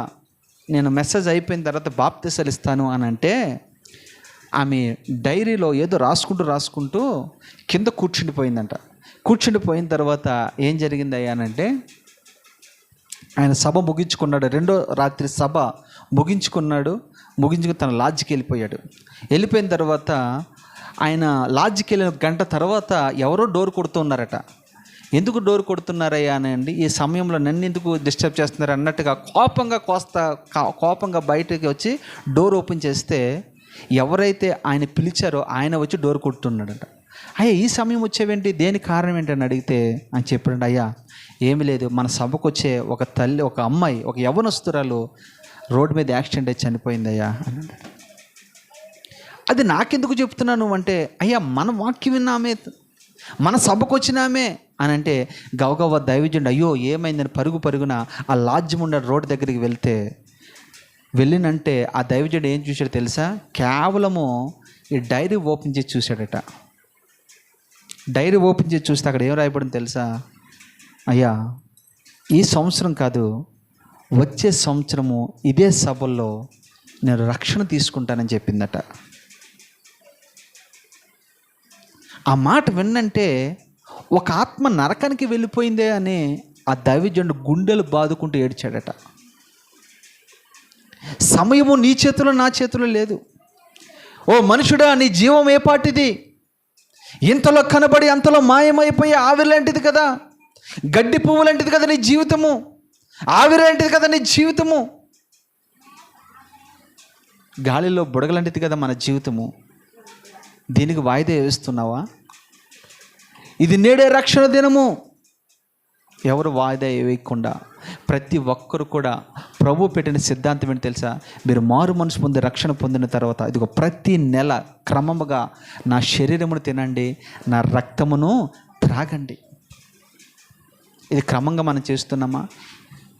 నేను మెసేజ్ అయిపోయిన తర్వాత బాప్తిసాలు ఇస్తాను అని అంటే ఆమె డైరీలో ఏదో రాసుకుంటూ కింద కూర్చుండిపోయిందంట. కూర్చుండిపోయిన తర్వాత ఏం జరిగింది అనంటే ఆయన సభ ముగించుకున్నాడు. రెండో రాత్రి సభ ముగించుకుని తన లాడ్జికి వెళ్ళిపోయిన తర్వాత ఆయన లాడ్జికి వెళ్ళిన గంట తర్వాత ఎవరో డోర్ కొడుతూ ఉన్నారట. ఎందుకు డోర్ కొడుతున్నారయ్యా అని ఈ సమయంలో నన్ను ఎందుకు డిస్టర్బ్ చేస్తున్నారు అన్నట్టుగా కోపంగా బయటకి వచ్చి డోర్ ఓపెన్ చేస్తే ఎవరైతే ఆయన పిలిచారో ఆయన వచ్చి డోర్ కొడుతున్నాడట. అయ్యా ఈ సమయం వచ్చేవేంటి, దేని కారణం ఏంటని అడిగితే అని చెప్పాడు, అయ్యా ఏమి లేదు, మన సభకు వచ్చే ఒక తల్లి ఒక అమ్మాయి ఒక యవ్వనస్తురాలు రోడ్డు మీద యాక్సిడెంట్ అయి చనిపోయింది అయ్యా అని. అది నాకెందుకు చెప్తున్నాను అంటే, అయ్యా మన వాక్యం విన్నామే, మన సభకు వచ్చినామే అని అంటే గవగవ దైవజనుడు అయ్యో ఏమైందని పరుగున ఆ లాడ్జ్ ముండ రోడ్డు దగ్గరికి వెళ్ళినంటే ఆ దైవజనుడు ఏం చూశాడు తెలుసా? కేవలము ఈ డైరీ ఓపెన్ చేసి చూశాడట. డైరీ ఓపెన్ చేసి చూస్తే అక్కడ ఏం రాయబడింది తెలుసా? అయ్యా ఈ సంవత్సరం కాదు, వచ్చే సంవత్సరము ఇదే సభల్లో నేను రక్షణ తీసుకుంటానని చెప్పిందట. ఆ మాట విన్నంటే ఒక ఆత్మ నరకానికి వెళ్ళిపోయిందే అని ఆ దైవజనుడు గుండెలు బాదుకుంటూ ఏడ్చాడట. సమయము నీ చేతిలో నా చేతిలో లేదు. ఓ మనుషుడా, నీ జీవం ఏ పాటిది? ఇంతలో కనబడి అంతలో మాయమైపోయి ఆవిరిలాంటిది కదా, గడ్డి పువ్వు లాంటిది కదా నీ జీవితము, ఆవిరిలాంటిది కదా నీ జీవితము, గాలిలో బుడగలాంటిది కదా మన జీవితము. దీనికి వాయిదా వేస్తున్నావా? ఇది నేడే రక్షణ దినము. ఎవరు వాయిదా వేయకుండా ప్రతి ఒక్కరు కూడా ప్రభు పెట్టిన సిద్ధాంతం ఏంటి తెలుసా? మీరు మారు మనసు పొంది రక్షణ పొందిన తర్వాత ఇదిగో ప్రతి నెల క్రమముగా నా శరీరమును తినండి, నా రక్తమును త్రాగండి. ఇది క్రమంగా మనం చేస్తున్నామా?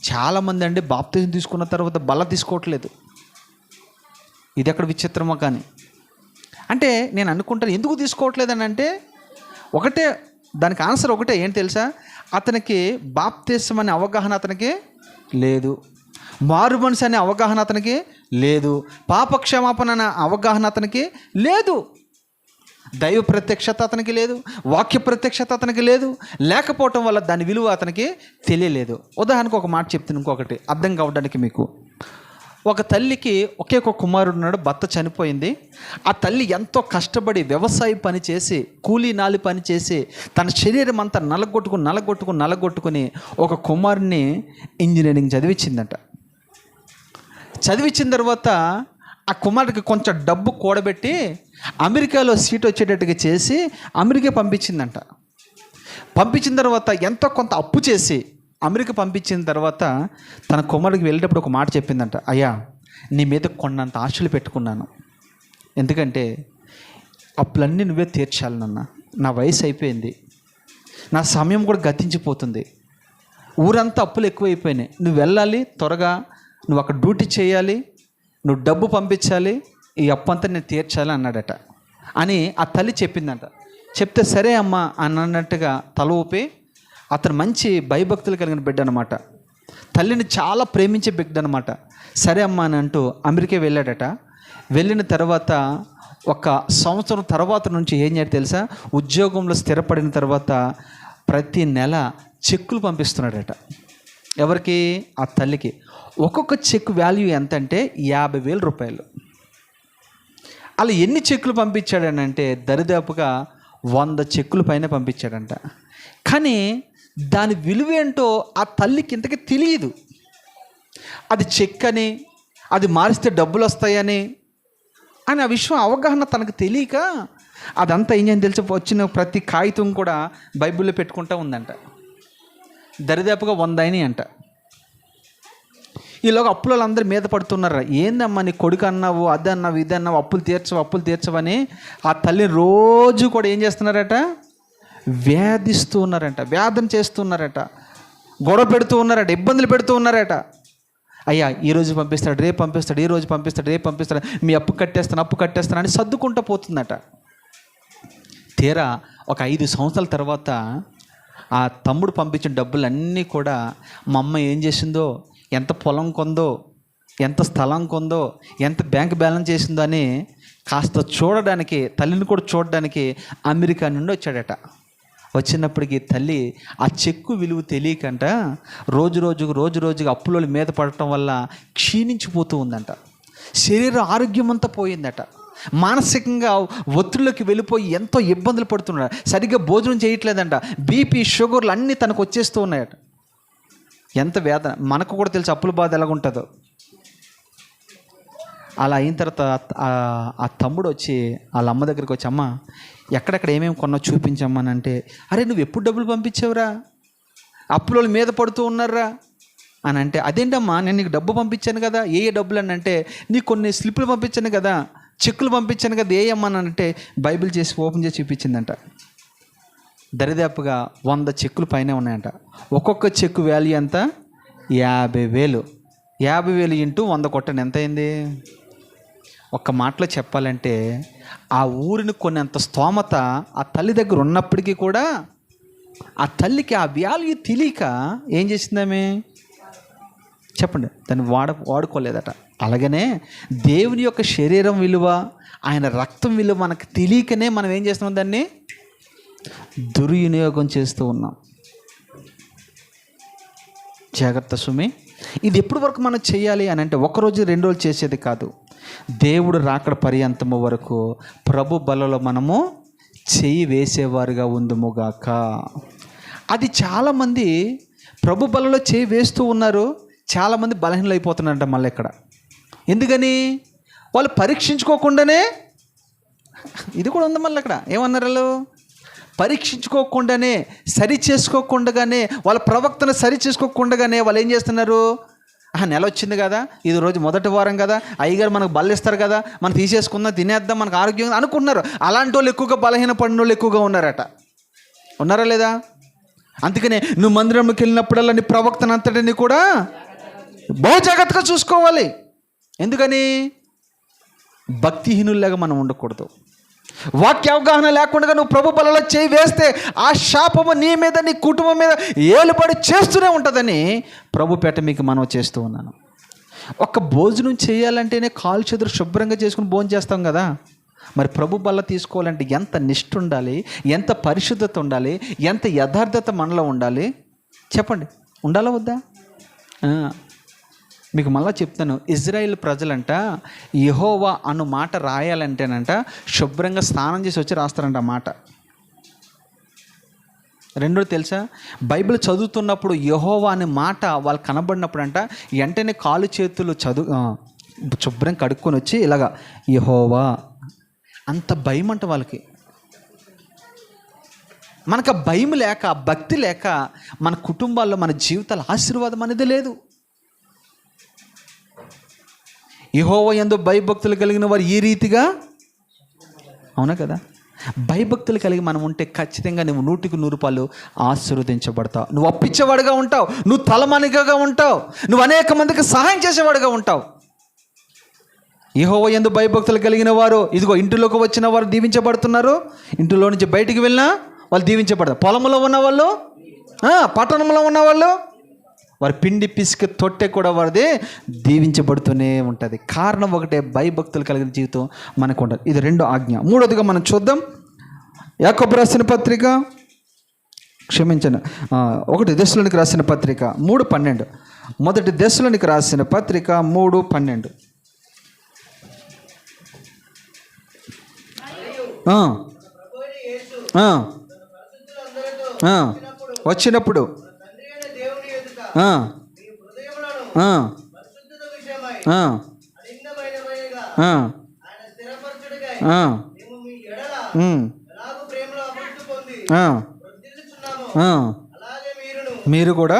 చాలామంది అండి బాప్తిజం తీసుకున్న తర్వాత బల్ల తీసుకోవట్లేదు. ఇది ఎక్కడ విచిత్రమో కానీ. అంటే నేను అనుకుంటాను ఎందుకు తీసుకోవట్లేదని అంటే ఒకటే, దానికి ఆన్సర్ ఒకటే. ఏంటి తెలుసా? అతనికి బాప్తిసం అనే అవగాహన అతనికి లేదు, మారు మనసు అనే అవగాహన అతనికి లేదు, పాపక్షమాపణ అనే అవగాహన అతనికి లేదు, దైవ ప్రత్యక్షత అతనికి లేదు, వాక్య ప్రత్యక్షత అతనికి లేదు. లేకపోవటం వల్ల దాని విలువ అతనికి తెలియలేదు. ఉదాహరణకు ఒక మాట చెప్తాను, ఇంకొకటి అర్థం కావడానికి మీకు. ఒక తల్లికి ఒకే ఒక కుమారుడు ఉన్నాడు, భర్త చనిపోయింది. ఆ తల్లి ఎంతో వ్యవసాయ పని చేసి, కూలీ నాలి పని చేసి, తన శరీరం అంతా నలగొట్టుకుని ఒక కుమారుని ఇంజనీరింగ్ చదివించిందట. చదివించిన తర్వాత ఆ కుమారుడికి కొంచెం డబ్బు కూడబెట్టి అమెరికాలో సీట్ వచ్చేటట్టుగా చేసి అమెరికా పంపించిందంట. పంపించిన తర్వాత ఎంతో కొంత అప్పు చేసి అమెరికా పంపించిన తర్వాత తన కుమారుడికి వెళ్ళేటప్పుడు ఒక మాట చెప్పిందంట, అయ్యా నీ మీద కొన్నంత ఆశలు పెట్టుకున్నాను, ఎందుకంటే అప్పులన్నీ నువ్వే తీర్చాలి నాన్న, నా వయసు అయిపోయింది, నా సమయం కూడా గతించిపోతుంది, ఊరంతా అప్పులు ఎక్కువైపోయినాయి, నువ్వు వెళ్ళాలి త్వరగా, నువ్వు అక్కడ డ్యూటీ చేయాలి, నువ్వు డబ్బు పంపించాలి, ఈ అప్పు అంతా నేను తీర్చాలి అన్నాడట అని ఆ తల్లి చెప్పిందంట. చెప్తే సరే అమ్మా అని అన్నట్టుగా తల ఊపి, అతను మంచి భయభక్తులు కలిగిన బిడ్డ అనమాట, తల్లిని చాలా ప్రేమించే బిడ్డ అనమాట. సరే అమ్మా అని అంటూ అమెరికా వెళ్ళాడట. వెళ్ళిన తర్వాత ఒక సంవత్సరం తర్వాత నుంచి ఏం చేయాలి తెలుసా? ఉద్యోగంలో స్థిరపడిన తర్వాత ప్రతి నెల చెక్కులు పంపిస్తున్నాడట. ఎవరికి? ఆ తల్లికి. ఒక్కొక్క చెక్ వాల్యూ ఎంత అంటే 50,000 రూపాయలు. అలా ఎన్ని చెక్కులు పంపించాడనంటే దరిదాపుగా 100 చెక్కుల పైన పంపించాడంట. కానీ దాని విలువ ఏంటో ఆ తల్లికి ఇంతకీ తెలియదు. అది చెక్ అని, అది మారిస్తే డబ్బులు వస్తాయని అని ఆ విషయం అవగాహన తనకు తెలియక అదంతా ఏం చేయాలని తెలిసి వచ్చిన ప్రతి కాగితం కూడా బైబిల్లో పెట్టుకుంటూ ఉందంట. దరిదాపుగా 100 అయినాయి అంట. ఈలోగా అప్పుల అందరూ మీద పడుతున్నారా. ఏందమ్మా నీ కొడుకు అన్నావు, అది అన్నావు, ఇది అన్నావు, అప్పులు తీర్చవని ఆ తల్లిని రోజు కూడా ఏం చేస్తున్నారట, వేధిస్తూ ఉన్నారట, వేదన చేస్తున్నారట, గొడవ పెడుతూ ఉన్నారట, ఇబ్బందులు పెడుతూ ఉన్నారట. అయ్యా ఈరోజు పంపిస్తాడు, రేపు పంపిస్తాడు, ఈ రోజు పంపిస్తాడు, రేపు పంపిస్తాడు, మీ అప్పు కట్టేస్తాను అని సర్దుకుంటూ పోతుందట. తీరా ఒక 5 సంవత్సరాల తర్వాత ఆ తమ్ముడు పంపించిన డబ్బులన్నీ కూడా మా అమ్మ ఏం చేసిందో, ఎంత పొలం కొందో, ఎంత స్థలం కొందో, ఎంత బ్యాంక్ బ్యాలెన్స్ చేసిందో అని కాస్త చూడడానికి, తల్లిని కూడా చూడడానికి అమెరికా నుండి వచ్చాడట. వచ్చినప్పటికీ తల్లి ఆ చెక్కు విలువ తెలియకంట రోజు రోజుకు అప్పుల మీద పడటం వల్ల క్షీణించిపోతూ ఉందంట. శరీర ఆరోగ్యం అంతా పోయిందట. మానసికంగా ఒత్తిడిలోకి వెళ్ళిపోయి ఎంతో ఇబ్బందులు పడుతున్నాడు. సరిగ్గా భోజనం చేయట్లేదంట. బీపీ, షుగర్లు అన్నీ తనకు వచ్చేస్తూ ఉన్నాయట. ఎంత వేదన. మనకు కూడా తెలుసు అప్పుల బాధ ఎలాగుంటుందో. అలా అయిన తర్వాత ఆ తమ్ముడు వచ్చి వాళ్ళ అమ్మ దగ్గరికి వచ్చి, అమ్మ ఎక్కడెక్కడ ఏమేమి కొన్నా చూపించమ్మా అని అంటే, అరే నువ్వు ఎప్పుడు డబ్బులు పంపించావురా, అప్పుల మీద పడుతూ ఉన్నారా అని అంటే, అదేంటమ్మా నేను నీకు డబ్బు పంపించాను కదా, ఏ డబ్బులు అని అంటే, నీకు కొన్ని స్లిప్పులు పంపించాను కదా, చెక్కులు పంపించాను కదా, ఏ అమ్మా అని అంటే బైబిల్ చేసి ఓపెన్ చేసి చూపించిందంట. దరిదాపుగా 100 చెక్కులు పైన ఉన్నాయంట. ఒక్కొక్క చెక్కు వాల్యూ ఎంత, 50,000. 50,000 ఇంటూ 100 కొట్టండి, ఎంత అయింది? ఒక్క మాటలో చెప్పాలంటే ఆ ఊరిని కొనేంత స్తోమత ఆ తల్లి దగ్గర ఉన్నప్పటికీ కూడా ఆ తల్లికి ఆ వాల్యూ తెలియక ఏం చేసిందామె చెప్పండి, దాన్ని వాడుకోలేదట. అలాగనే దేవుని యొక్క శరీరం విలువ, ఆయన రక్తం విలువ మనకు తెలియకనే మనం ఏం చేస్తున్నాం, దాన్ని దుర్వినియోగం చేస్తూ ఉన్నాం. జాగ్రత్త సుమి. ఇది ఎప్పటి వరకు మనం చేయాలి అని అంటే 1 రోజు 2 రోజులు చేసేది కాదు. దేవుడు రాకడ పర్యంతము వరకు ప్రభు బలలో మనము చెయ్యి వేసేవారుగా ఉందుముగాక. అది చాలామంది ప్రభు బలలో చెయ్యి వేస్తూ ఉన్నారు, చాలామంది బలహీనలు అయిపోతున్నారంట. మళ్ళీ ఇక్కడ ఎందుకని, వాళ్ళు పరీక్షించుకోకుండానే, ఇది కూడా ఉంది మళ్ళీ ఇక్కడ ఏమన్నారు, వాళ్ళు పరీక్షించుకోకుండానే, సరి చేసుకోకుండానే, వాళ్ళ ప్రవక్తను సరి చేసుకోకుండానే వాళ్ళు ఏం చేస్తున్నారు, నెల వచ్చింది కదా, ఇది రోజు మొదటి వారం కదా, అయ్యగారు మనకు బల్ల ఇస్తారు కదా, మనం తీసేసుకుందాం, తినేద్దాం, మనకు ఆరోగ్యం అనుకుంటున్నారు. అలాంటి వాళ్ళు ఎక్కువగా బలహీన పడిన వాళ్ళు ఎక్కువగా ఉన్నారట. ఉన్నారా లేదా? అందుకనే నువ్వు మందిరంకి వెళ్ళినప్పుడల్లా నీ ప్రవక్తను అంతటిని కూడా బహు జాగ్రత్తగా చూసుకోవాలి. ఎందుకని, భక్తిహీనుల్లాగా మనం ఉండకూడదు. వాక్య అవగాహన లేకుండా నువ్వు ప్రభు బలలో చేయి వేస్తే ఆ శాపము నీ మీద, నీ కుటుంబం మీద ఏలుబడి చేస్తూనే ఉంటుందని ప్రభు పేట మీకు మనవి చేస్తూ ఉన్నాను. ఒక్క భోజనం చేయాలంటేనే కాలు చేతులు శుభ్రంగా చేసుకుని భోజనం చేస్తాం కదా, మరి ప్రభు బల్ల తీసుకోవాలంటే ఎంత నిష్ఠ ఉండాలి, ఎంత పరిశుద్ధత ఉండాలి, ఎంత యథార్థత మనలో ఉండాలి చెప్పండి. ఉండాలా వద్దా? మీకు మళ్ళీ చెప్తాను. ఇజ్రాయిల్ ప్రజలంట యెహోవా అను మాట రాయాలంటేనంట శుభ్రంగా స్నానం చేసి వచ్చి రాస్తారంట ఆ మాట. రెండోది తెలుసా, బైబిల్ చదువుతున్నప్పుడు యెహోవా అనే మాట వాళ్ళు కనబడినప్పుడు అంట వెంటనే కాలు చేతులు శుభ్రం కడుక్కొని వచ్చి ఇలాగా యెహోవా, అంత భయం అంట వాళ్ళకి. మనకు ఆ భయం లేక, భక్తి లేక మన కుటుంబాల్లో, మన జీవితాల ఆశీర్వాదం అనేది లేదు. యెహోవా యందు భయభక్తులు కలిగిన వారు ఈ రీతిగా, అవునా కదా, భయభక్తులు కలిగి మనం ఉంటే ఖచ్చితంగా నువ్వు 100కి 100 ఆశీర్వదించబడతావు. నువ్వు అప్పించేవాడుగా ఉంటావు, నువ్వు తలమణికగా ఉంటావు, నువ్వు అనేక మందికి సహాయం చేసేవాడుగా ఉంటావు. యెహోవా యందు భయభక్తులు కలిగిన వారు, ఇదిగో ఇంటిలోకి వచ్చిన వారు దీవించబడుతున్నారు, ఇంటిలో నుంచి బయటికి వెళ్ళినా వాళ్ళు దీవించబడతారు. పొలంలో ఉన్నవాళ్ళు, పట్టణంలో ఉన్నవాళ్ళు, వారి పిండి పిసికి తొట్టె కూడా వారిది దీవించబడుతూనే ఉంటుంది. కారణం ఒకటే, భయభక్తులు కలిగిన జీవితం మనకు ఉండాలి. ఇది 2వ ఆజ్ఞ. 3వదిగా మనం చూద్దాం. యాకోబు రాసిన పత్రిక, క్షమించండి, 1 దెస్సలోనికి రాసిన పత్రిక 3:12. 1 దెస్సలోనికి రాసిన పత్రిక 3:12. వచ్చినప్పుడు మీరు కూడా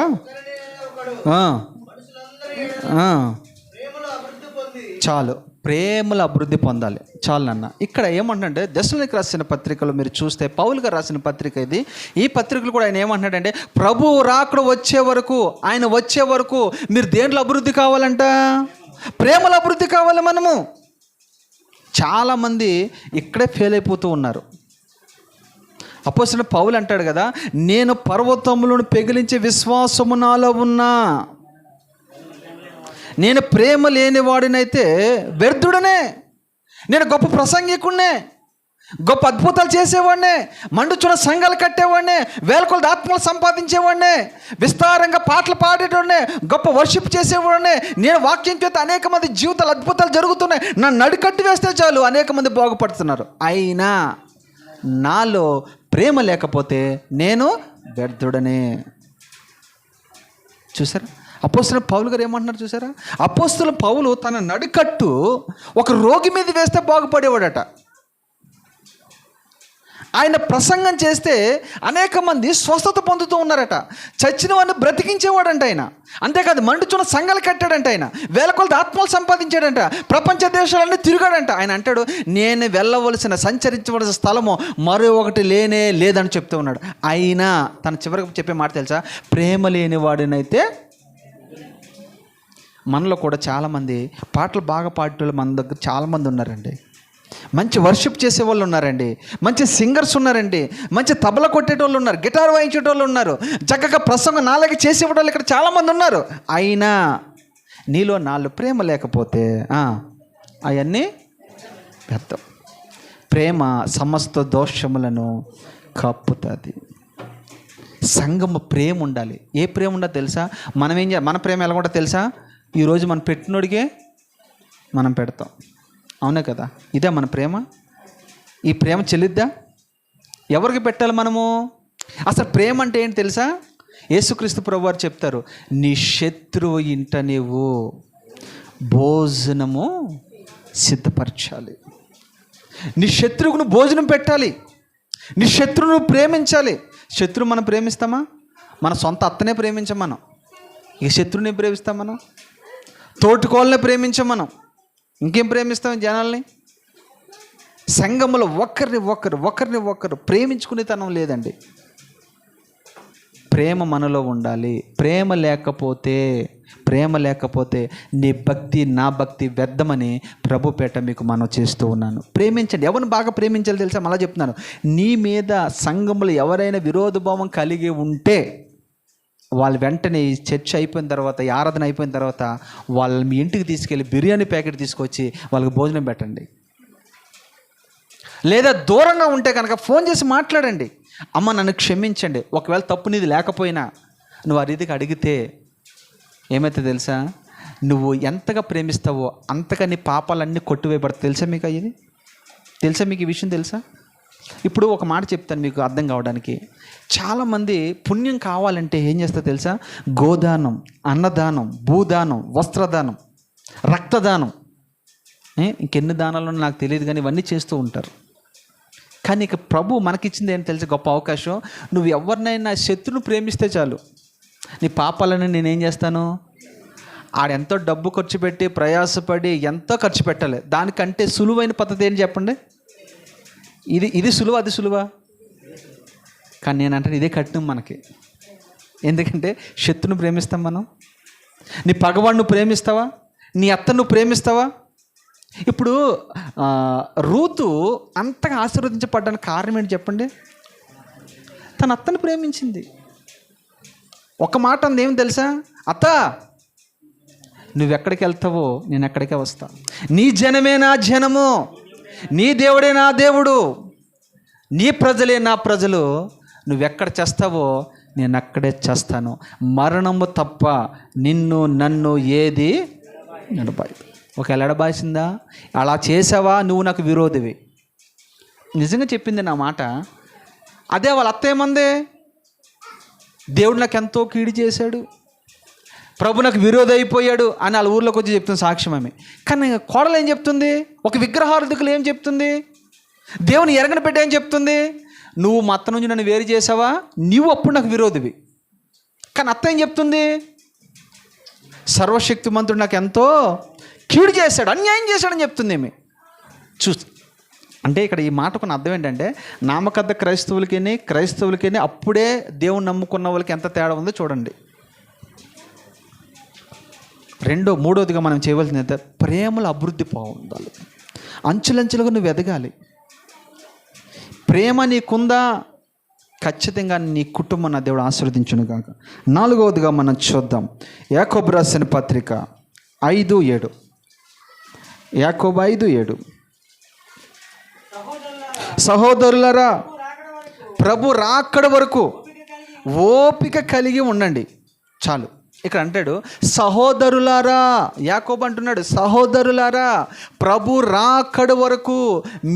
చాలు, ప్రేమలో అభివృద్ధి పొందాలి చాలు నాన్న. ఇక్కడ ఏమంటుంటే దశలోనికి రాసిన పత్రికలు మీరు చూస్తే పౌలు గారు రాసిన పత్రిక ఇది. ఈ పత్రికలు కూడా ఆయన ఏమంటున్నాడంటే ప్రభువు రాకడ వచ్చే వరకు, ఆయన వచ్చే వరకు మీరు దేంట్లో అభివృద్ధి కావాలంట? ప్రేమలో అభివృద్ధి కావాలి. మనము చాలామంది ఇక్కడే ఫెయిల్ అయిపోతూ ఉన్నారు. అపోస్తలుడైన పౌలు అంటాడు కదా, నేను పర్వతములను పెగిలించే విశ్వాసము నాలో ఉన్నా, నేను ప్రేమ లేనివాడినైతే వ్యర్థుడనే, నేను గొప్ప ప్రసంగికుడినే, గొప్ప అద్భుతాలు చేసేవాడినే, మండుచున్న సంఘాలు కట్టేవాడినే, వేల కొలది ఆత్మలు సంపాదించేవాడినే, విస్తారంగా పాటలు పాడేటోడినే, గొప్ప వర్షిప్ చేసేవాడినే, నేను వాక్యం చేత అనేక మంది జీవితాలు అద్భుతాలు జరుగుతున్నాయి, నన్ను నడికట్టు వేస్తే చాలు అనేక మంది బాగుపడుతున్నారు. అయినా నాలో ప్రేమ లేకపోతే నేను వ్యర్థుడనే. చూసారా అపోస్తలుడైన పౌలు గారు ఏమంటున్నారు చూసారా? అపోస్తలుడైన పౌలు తన నడికట్టు ఒక రోగి మీద వేస్తే బాగుపడేవాడట. ఆయన ప్రసంగం చేస్తే అనేక మంది స్వస్థత పొందుతూ ఉన్నారట. చచ్చిన వాడిని బ్రతికించేవాడంట ఆయన. అంతేకాదు మండుచున్న సంఘాలు కట్టాడంట ఆయన. వేల కొలది ఆత్మలు సంపాదించాడంట. ప్రపంచ దేశాలన్నీ తిరిగాడంట. ఆయన అంటాడు, నేను వెళ్ళవలసిన సంచరించవలసిన స్థలము మరో ఒకటి లేనే లేదని చెప్తూ ఉన్నాడు. అయినా తన చివరికి చెప్పే మాట తెలుసా? ప్రేమ లేని వాడినైతే. మనలో కూడా చాలామంది పాటలు బాగా పాడేటోళ్ళు మన దగ్గర చాలామంది ఉన్నారండి. మంచి వర్షిప్ చేసేవాళ్ళు ఉన్నారండి, మంచి సింగర్స్ ఉన్నారండి, మంచి తబల కొట్టేటోళ్ళు ఉన్నారు, గిటార్ వాయించేటోళ్ళు ఉన్నారు, చక్కగా ప్రసంగం నాలుగు చేసేవాళ్ళు ఇక్కడ చాలామంది ఉన్నారు. అయినా నీలో నాలో ప్రేమ లేకపోతే అవన్నీ వ్యర్థం. ప్రేమ సమస్త దోషములను కప్పుతుంది. సంఘము ప్రేమ ఉండాలి. ఏ ప్రేమ ఉండదు తెలుసా? మనం ఏం చేయాలి? మన ప్రేమ ఎలా కూడా తెలుసా? ఈరోజు మనం పెట్టినోడికే మనం పెడతాం. అవునే కదా? ఇదే మన ప్రేమ. ఈ ప్రేమ చెల్లిద్దా? ఎవరికి పెట్టాలి మనము? అసలు ప్రేమ అంటే ఏంటి తెలుసా? యేసుక్రీస్తు ప్రభువారు చెప్తారు, నీ శత్రువు ఇంట నీవు భోజనము సిద్ధపరచాలి. నీ శత్రువును భోజనం పెట్టాలి. నీ శత్రువును ప్రేమించాలి. శత్రువు మనం ప్రేమిస్తామా? మన సొంత అత్తనే ప్రేమించాం మనం. ఇక శత్రువుని ప్రేమిస్తాం మనం? తోటికోళ్ళనే ప్రేమించాం మనం. ఇంకేం ప్రేమిస్తాం జనాల్ని? సంఘములో ఒకరిని ఒకరు ప్రేమించుకునే తనం లేదండి. ప్రేమ మనలో ఉండాలి. ప్రేమ లేకపోతే నీ భక్తి నా భక్తి వ్యర్థమని ప్రభుపేట మీకు మనం చేస్తూ ఉన్నాను. ప్రేమించండి. ఎవరిని బాగా ప్రేమించాలి తెలుసా? మళ్ళీ చెప్తున్నాను, నీ మీద సంఘములో ఎవరైనా విరోధభావం కలిగి ఉంటే వాళ్ళు వెంటనే ఈ చర్చ అయిపోయిన తర్వాత, ఈ ఆరాధన అయిపోయిన తర్వాత వాళ్ళు మీ ఇంటికి తీసుకెళ్ళి బిర్యానీ ప్యాకెట్ తీసుకొచ్చి వాళ్ళకి భోజనం పెట్టండి. లేదా దూరంగా ఉంటే కనుక ఫోన్ చేసి మాట్లాడండి, అమ్మ నన్ను క్షమించండి. ఒకవేళ తప్పు నీది లేకపోయినా నువ్వు ఆ రీతికి అడిగితే ఏమైతే తెలుసా? నువ్వు ఎంతగా ప్రేమిస్తావో అంతగా నీ పాపాలన్నీ కొట్టివేయబడతాయి. తెలుసా మీకు? అయ్యేది తెలుసా? మీకు ఈ విషయం తెలుసా? ఇప్పుడు ఒక మాట చెప్తాను మీకు అర్థం కావడానికి. చాలామంది పుణ్యం కావాలంటే ఏం చేస్తారు తెలుసా? గోదానం, అన్నదానం, భూదానం, వస్త్రదానం, రక్తదానం, ఇంకెన్ని దానాలు నాకు తెలియదు కానీ ఇవన్నీ చేస్తూ ఉంటారు. కానీ ఇక ప్రభు మనకిచ్చింది ఏంటి తెలుసా? గొప్ప అవకాశం. నువ్వు ఎవరినైనా శత్రువును ప్రేమిస్తే చాలు, నీ పాపాలని నేనేం చేస్తాను? ఆడెంతో డబ్బు ఖర్చు పెట్టి ప్రయాసపడి ఎంతో ఖర్చు పెట్టాలి. దానికంటే సులువైన పద్ధతి ఏంటి చెప్పండి? ఇది సులువా? అది సులువా? కానీ నేను అంటే ఇదే కఠినం మనకి. ఎందుకంటే శత్రువును ప్రేమిస్తాం మనం. నీ పగవాడిని ప్రేమిస్తావా? నీ అత్తను ప్రేమిస్తావా? ఇప్పుడు రూతు అంతగా ఆశీర్వదించబడ్డానికి కారణం ఏంటి చెప్పండి? తన అత్తను ప్రేమించింది. ఒక మాట అంది, ఏం తెలుసా? అత్త నువ్వెక్కడికి వెళ్తావో నేను ఎక్కడికే వస్తా. నీ జనమే నా జనము, నీ దేవుడే నా దేవుడు, నీ ప్రజలే నా ప్రజలు. నువ్వెక్కడ చేస్తావో నేను అక్కడే చేస్తాను. మరణము తప్ప నిన్ను నన్ను ఏది ఎడబాయి. ఒకవేళ ఎడబాసిందా? అలా చేసావా నువ్వు నాకు విరోధివి. నిజంగా చెప్పింది నా మాట. అదే వాళ్ళ అత్త ఏమంది? దేవుడు నాకు ఎంతో కీడు చేశాడు, ప్రభు నాకు విరోధి అయిపోయాడు అని వాళ్ళ ఊర్లోకి వచ్చి చెప్తుంది సాక్ష్యం ఆమె. కానీ కోడలు ఏం చెప్తుంది? ఒక విగ్రహార్థకులు ఏం చెప్తుంది? దేవుని ఎరగని పెట్టి ఏం చెప్తుంది? నువ్వు మా అత్త నుంచి నన్ను వేరు చేసావా, నువ్వు అప్పుడు నాకు విరోధివి. కానీ అత్త ఏం చెప్తుంది? సర్వశక్తిమంతుడు నాకు ఎంతో కీడు చేశాడు, అన్యాయం చేశాడని చెప్తుందేమి. అంటే ఇక్కడ ఈ మాటకున్న అర్థం ఏంటంటే, నామకద్ద క్రైస్తవులకి అప్పుడే దేవుని నమ్ముకున్న వాళ్ళకి ఎంత తేడా ఉందో చూడండి. మూడోదిగా మనం చేయవలసింది అయితే ప్రేమలో అభివృద్ధి పొందాలి. అంచులంచులుగా నువ్వు ఎదగాలి. ప్రేమ నీకుందా, ఖచ్చితంగా నీ కుటుంబం నా దేవుడు ఆశీర్వదించును గాక. 4వదిగా మనం చూద్దాం యాకోబు రాసిన పత్రిక 5:7. యాకోబు 5:7. సహోదరులారా, ప్రభు రాకడ వరకు ఓపిక కలిగి ఉండండి. చాలు. ఇక్కడ అంటాడు సహోదరులారా, యాకోబు అంటున్నాడు సహోదరులారా, ప్రభు రాకడ వరకు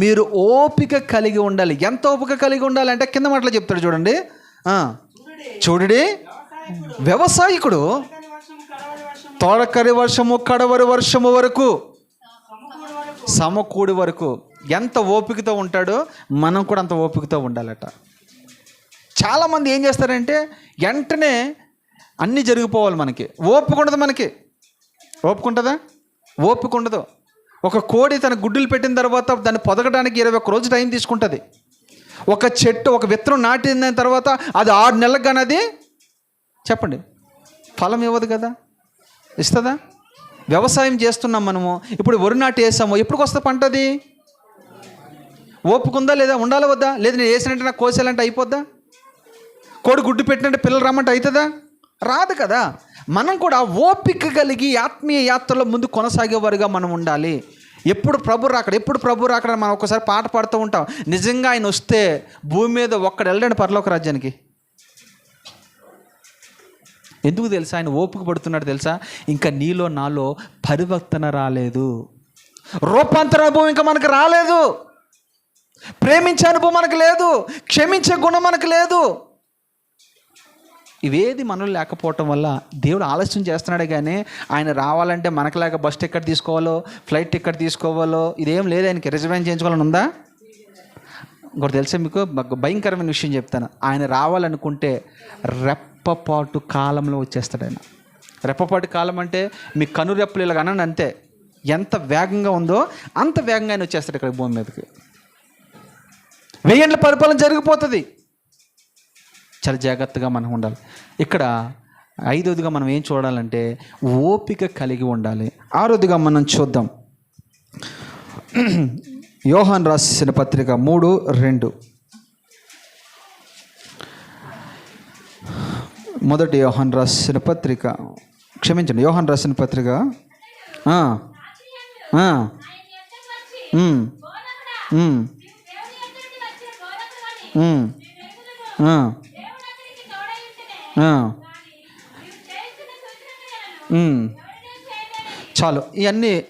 మీరు ఓపిక కలిగి ఉండాలి. ఎంత ఓపిక కలిగి ఉండాలి అంటే కింద మాటలు చెప్తాడు చూడండి. చూడండి, వ్యవసాయకుడు తొలకరి వర్షము కడవరి వర్షము వరకు సమకూడి వరకు ఎంత ఓపికతో ఉంటాడో మనం కూడా అంత ఓపికతో ఉండాలట. చాలామంది ఏం చేస్తారంటే వెంటనే అన్నీ జరిగిపోవాలి. మనకి ఓపిక ఉండదు. ఓపిక ఉంటుందా? ఓపిక ఉండదు. ఒక కోడి తన గుడ్డులు పెట్టిన తర్వాత దాన్ని పొదగడానికి 21 రోజులు టైం తీసుకుంటుంది. ఒక చెట్టు, ఒక విత్తనం నాటిన తర్వాత అది 6 నెలలకు కానీ అది చెప్పండి ఫలం ఇవ్వదు కదా, ఇస్తుందా? వ్యవసాయం చేస్తున్నాం మనము. ఇప్పుడు వరి నాటి వేసాము, ఎప్పటికి వస్తుంది పంట? అది ఓపిక ఉందా లేదా? ఉండాలి వద్దా? లేదు నేను వేసినట్టు నాకు కోసేయాలంటే అయిపోద్దా? కోడి గుడ్డు పెట్టినట్టు పిల్లలు రమ్మంటే అవుతుందా? రాదు కదా. మనం కూడా ఓపిక కలిగి ఆత్మీయ యాత్రలో ముందు కొనసాగేవారుగా మనం ఉండాలి. ఎప్పుడు ప్రభు రాకడ మనం ఒకసారి పాట పాడుతూ ఉంటాం. నిజంగా ఆయన వస్తే భూమి మీద ఒక్కడు వెళ్ళండి పరలోక రాజ్యానికి. ఎందుకు తెలుసా? ఆయన ఓపిక పడుతున్నాడు తెలుసా? ఇంకా నీలో నాలో పరివర్తన రాలేదు, రూపాంతర అనుభవం ఇంకా మనకు రాలేదు, ప్రేమించే అనుభవం మనకు లేదు, క్షమించే గుణం మనకు లేదు. ఇవేది మనలో లేకపోవటం వల్ల దేవుడు ఆలస్యం చేస్తున్నాడే కానీ ఆయన రావాలంటే మనకులాగా బస్ టికెట్ తీసుకోవాలో, ఫ్లైట్ టికెట్ తీసుకోవాలో ఇదేం లేదు. ఆయనకి రిజర్వేషన్ చేయించుకోవాలని ఉందా? ఇంకోటి తెలుసా మీకు భయంకరమైన విషయం చెప్తాను. ఆయన రావాలనుకుంటే రెప్పపాటు కాలంలో వచ్చేస్తాడు ఆయన. రెప్పపాటు కాలం అంటే మీ కనురెప్పలు ఇలాగ అనండి అంతే. ఎంత వేగంగా ఉందో అంత వేగంగా ఆయన వచ్చేస్తాడు ఇక్కడ భూమి మీదకి. 1000 ఏళ్ళ పరిపాలన జరిగిపోతుంది. చాలా జాగ్రత్తగా మనం ఉండాలి. ఇక్కడ 5వదిగా మనం ఏం చూడాలంటే ఓపిక కలిగి ఉండాలి. 6వదిగా మనం చూద్దాం యోహాను రాసిన పత్రిక 3:2. మొదటి యోహాను రాసిన పత్రిక, క్షమించండి, యోహాను రాసిన పత్రిక చాలు.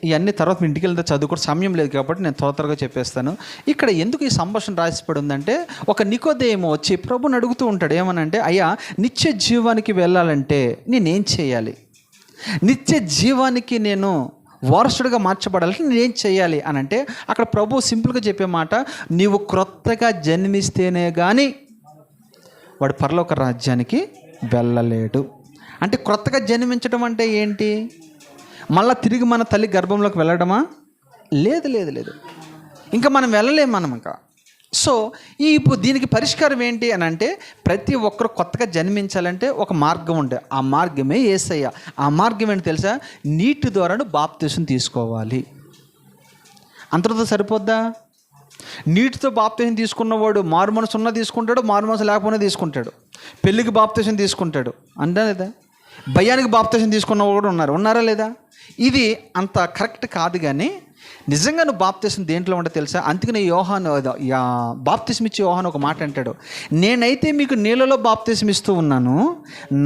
ఇవన్నీ తర్వాత మీ ఇంటికి వెళ్తే చదువుకోవడం సమయం లేదు కాబట్టి నేను త్వరగా చెప్పేస్తాను. ఇక్కడ ఎందుకు ఈ సంభాషణ రాసిపడి ఉందంటే, ఒక నికోదేమో వచ్చి ప్రభుని అడుగుతూ ఉంటాడు. ఏమనంటే, అయ్యా నిత్య జీవానికి వెళ్ళాలంటే నేనేం చేయాలి? నిత్య జీవానికి నేను వారసుడిగా మార్చబడాలంటే నేనేం చేయాలి అని అంటే, అక్కడ ప్రభు సింపుల్గా చెప్పే మాట, నీవు క్రొత్తగా జన్మిస్తేనే కానీ వాడు పరలోక రాజ్యానికి వెళ్ళలేడు. అంటే క్రొత్తగా జన్మించడం అంటే ఏంటి? మళ్ళీ తిరిగి మన తల్లి గర్భంలోకి వెళ్ళడమా? లేదు లేదు లేదు, ఇంకా మనం వెళ్ళలేము మనం ఇంకా. సో ఇప్పుడు దీనికి పరిష్కారం ఏంటి అని అంటే, ప్రతి ఒక్కరు కొత్తగా జన్మించాలంటే ఒక మార్గం ఉండే, ఆ మార్గమే యేసయ్య. ఆ మార్గం ఏంటి తెలుసా? నీటి ద్వారా బాప్తిసం తీసుకోవాలి. అంతటితో సరిపోద్దా? నీటితో బాప్తిసం తీసుకున్నవాడు మారు మనసు ఉన్నా తీసుకుంటాడు, మారు మనసు లేకపోయినా తీసుకుంటాడు. పెళ్ళికి బాప్తిసం తీసుకుంటాడు అంటే లేదా? భయానికి బాప్తిసం తీసుకున్నవాడు కూడా ఉన్నారా లేదా? ఇది అంత కరెక్ట్ కాదు. కానీ నిజంగా నువ్వు బాప్తిసం దేంట్లో ఉంటే తెలుసా? అందుకని బాప్తిసం ఇచ్చే యోహాను ఒక మాట అంటాడు, నేనైతే మీకు నీళ్ళలో బాప్తిసం ఇస్తూ ఉన్నాను,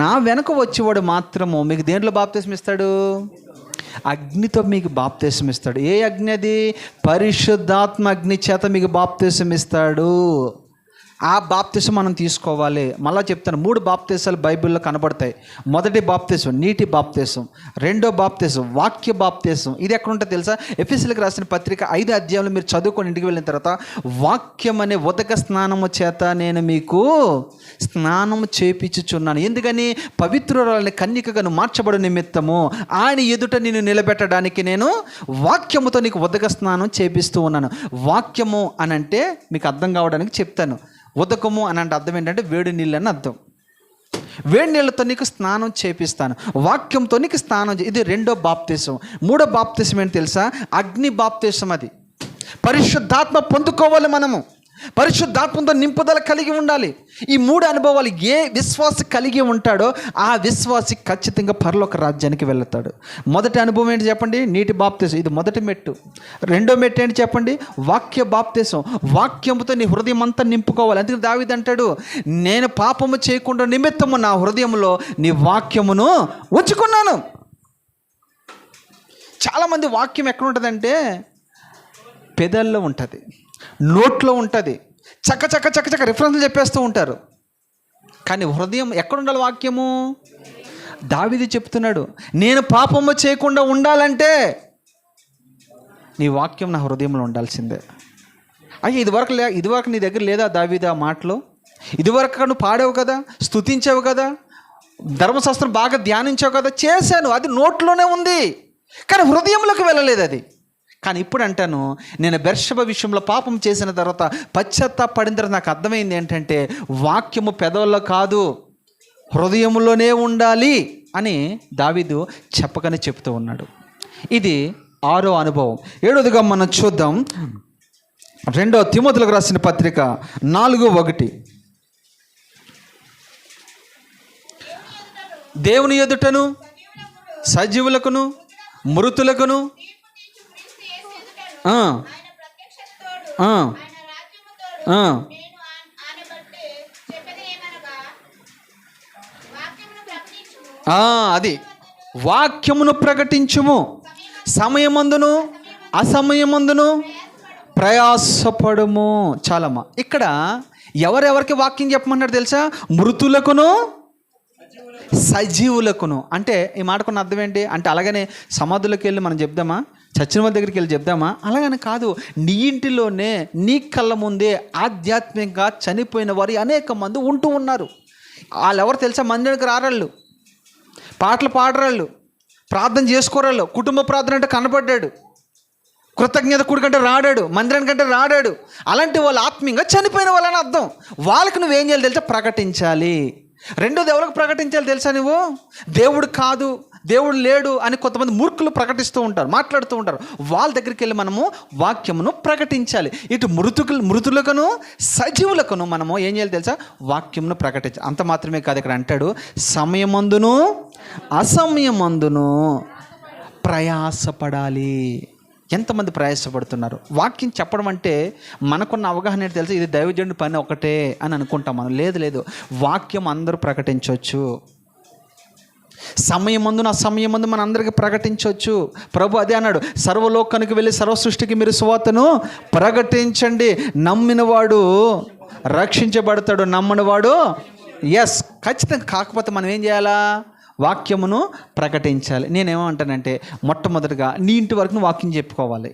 నా వెనక వచ్చేవాడు మాత్రము మీకు దేంట్లో బాప్తిసం ఇస్తాడు? అగ్నితో మీకు బాప్తిసం ఇస్తాడు. ఏ అగ్ని అది? పరిశుద్ధాత్మ అగ్ని చేత మీకు బాప్తిసం ఇస్తాడు. ఆ బాప్తిసం మనం తీసుకోవాలి. మళ్ళీ చెప్తాను, 3 బాప్తిసాలు బైబిల్లో కనబడతాయి. మొదటి బాప్తిసం నీటి బాప్తిసం, రెండో బాప్తిసం వాక్య బాప్తిసం. ఇది ఎక్కడ ఉంటుంది తెలుసా? ఎఫెసీయులకు రాసిన పత్రిక 5వ అధ్యాయంలో మీరు చదువుకొని ఇంటికి వెళ్ళిన తర్వాత, వాక్యం అనే ఉదక స్నానము చేత నేను మీకు స్నానము చేపించుచున్నాను. ఎందుకని? పవిత్రురాలని కన్యకగా మార్చబడు నిమిత్తము ఆయన ఎదుట నిన్ను నిలబెట్టడానికి నేను వాక్యముతో నీకు ఉదక స్నానం చేపిస్తూ ఉన్నాను. వాక్యము అని అంటే మీకు అర్థం కావడానికి చెప్తాను. ఉదకము అని అంటే అర్థం ఏంటంటే వేడి నీళ్ళు అని అర్థం. వేడి నీళ్ళతో నీకు స్నానం చేపిస్తాను, వాక్యంతో నీకు స్నానం. ఇది రెండో బాప్తిసం. మూడో బాప్తిసం ఏంటి తెలుసా? అగ్ని బాప్తిసం. అది పరిశుద్ధాత్మ పొందుకోవాలి. మనము పరిశుద్ధాత్మతో నింపుదల కలిగి ఉండాలి. ఈ 3 అనుభవాలు ఏ విశ్వాసి కలిగి ఉంటాడో ఆ విశ్వాసి ఖచ్చితంగా పరలోక రాజ్యానికి వెళ్తాడు. మొదటి అనుభవం ఏంటి చెప్పండి? నీటి బాప్తిసం. ఇది మొదటి మెట్టు. రెండో మెట్టు ఏంటి చెప్పండి? వాక్య బాప్తిసం. వాక్యముతో నీ హృదయం అంతా నింపుకోవాలి. అందుకే దావీదు అంటాడు, నేను పాపము చేయకుండా నిమిత్తము నా హృదయంలో నీ వాక్యమును ఉంచుకున్నాను. చాలామంది వాక్యం ఎక్కడ ఉంటుందంటే పెదల్లో ఉంటుంది, నోట్లో ఉంటుంది, చక్క చక్క చక్క చక్క రిఫరెన్స్లు చెప్పేస్తూ ఉంటారు. కానీ హృదయం ఎక్కడ ఉండాలి? వాక్యము. దావీదు చెప్తున్నాడు, నేను పాపము చేయకుండా ఉండాలంటే నీ వాక్యం నా హృదయంలో ఉండాల్సిందే. అయ్యా ఇదివరకు నీ దగ్గర లేదా దావీదు ఆ మాటలు? ఇదివరకు నువ్వు పాడావు కదా, స్తుతించావు కదా, ధర్మశాస్త్రం బాగా ధ్యానించావు కదా. చేశాను, అది నోట్లోనే ఉంది, కానీ హృదయంలోకి వెళ్ళలేదు అది. కానీ ఇప్పుడు అంటాను, నేను బెర్షెబా విషయంలో పాపం చేసిన తర్వాత పశ్చాత్తాపడిన తర్వాత నాకు అర్థమైంది ఏంటంటే వాక్యము పెదవుల్లో కాదు హృదయంలోనే ఉండాలి అని దావీదు చెప్పకనే చెప్తూ ఉన్నాడు. ఇది 6వ అనుభవం. 7వదిగా మనం చూద్దాం. 2వ తిమోతిలకు రాసిన పత్రిక 4:1. దేవుని ఎదుటను సజీవులకును మృతులకును అది వాక్యమును ప్రకటించుము, సమయమందును అసమయమందును ప్రయాసపడుము. చాలమ్మా. ఇక్కడ ఎవరెవరికి వాక్యం చెప్పమన్నాడు తెలుసా? మృతులకును సజీవులకును. అంటే ఈ మాటకున్న అర్థం ఏంటి అంటే, అలాగనే సమాధులకు వెళ్ళి మనం చెప్దామా, చచ్చిన వాళ్ళ దగ్గరికి వెళ్ళి చెప్దామా? అలాగని కాదు. నీ ఇంటిలోనే నీ కళ్ళ ముందే ఆధ్యాత్మికంగా చనిపోయిన వారు అనేక మంది ఉంటూ ఉన్నారు. వాళ్ళు ఎవరు తెలుసా? మందిరానికి రారాళ్ళు, పాటలు పాడరాళ్ళు, ప్రార్థన చేసుకోరాళ్ళు, కుటుంబ ప్రార్థన అంటే కనపడ్డాడు, కృతజ్ఞత కూడికంటే రాడాడు, మందిరానికంటే రాడాడు. అలాంటి వాళ్ళు ఆత్మీయంగా చనిపోయిన వాళ్ళని అర్థం. వాళ్ళకి నువ్వేం చేయాలి తెలుసా? ప్రకటించాలి. రెండోది ఎవరికి ప్రకటించాలి తెలుసా? నువ్వు దేవుడు కాదు, దేవుడు లేడు అని కొంతమంది మూర్ఖులు ప్రకటిస్తూ ఉంటారు, మాట్లాడుతూ ఉంటారు. వాళ్ళ దగ్గరికి వెళ్ళి మనము వాక్యమును ప్రకటించాలి. ఇటు మృతులకును సజీవులకును మనము ఏం చేయాలి తెలుసా? వాక్యమును ప్రకటించాలి. అంత మాత్రమే కాదు, ఇక్కడ అంటాడు సమయమందును అసమయమందును ప్రయాసపడాలి. ఎంతమంది ప్రయాసపడుతున్నారు? వాక్యం చెప్పడం అంటే మనకున్న అవగాహన ఏంటి తెలుసా? ఇది దైవజనుడి పని ఒకటే అని అనుకుంటాం మనం. లేదు, వాక్యం అందరూ ప్రకటించవచ్చు. సమయమందున అసమయమందు మన అందరికీ ప్రకటించవచ్చు. ప్రభు అదే అన్నాడు, సర్వలోకానికి వెళ్ళి సర్వ సృష్టికి మీరు సువార్తను ప్రకటించండి. నమ్మినవాడు రక్షించబడతాడు, నమ్మనివాడు ఖచ్చితంగా. కాకపోతే మనం ఏం చేయాలా? వాక్యమును ప్రకటించాలి. నేనేమంటానంటే మొట్టమొదటిగా నీ ఇంటి వరకు నువ్వు వాక్యం చెప్పుకోవాలి.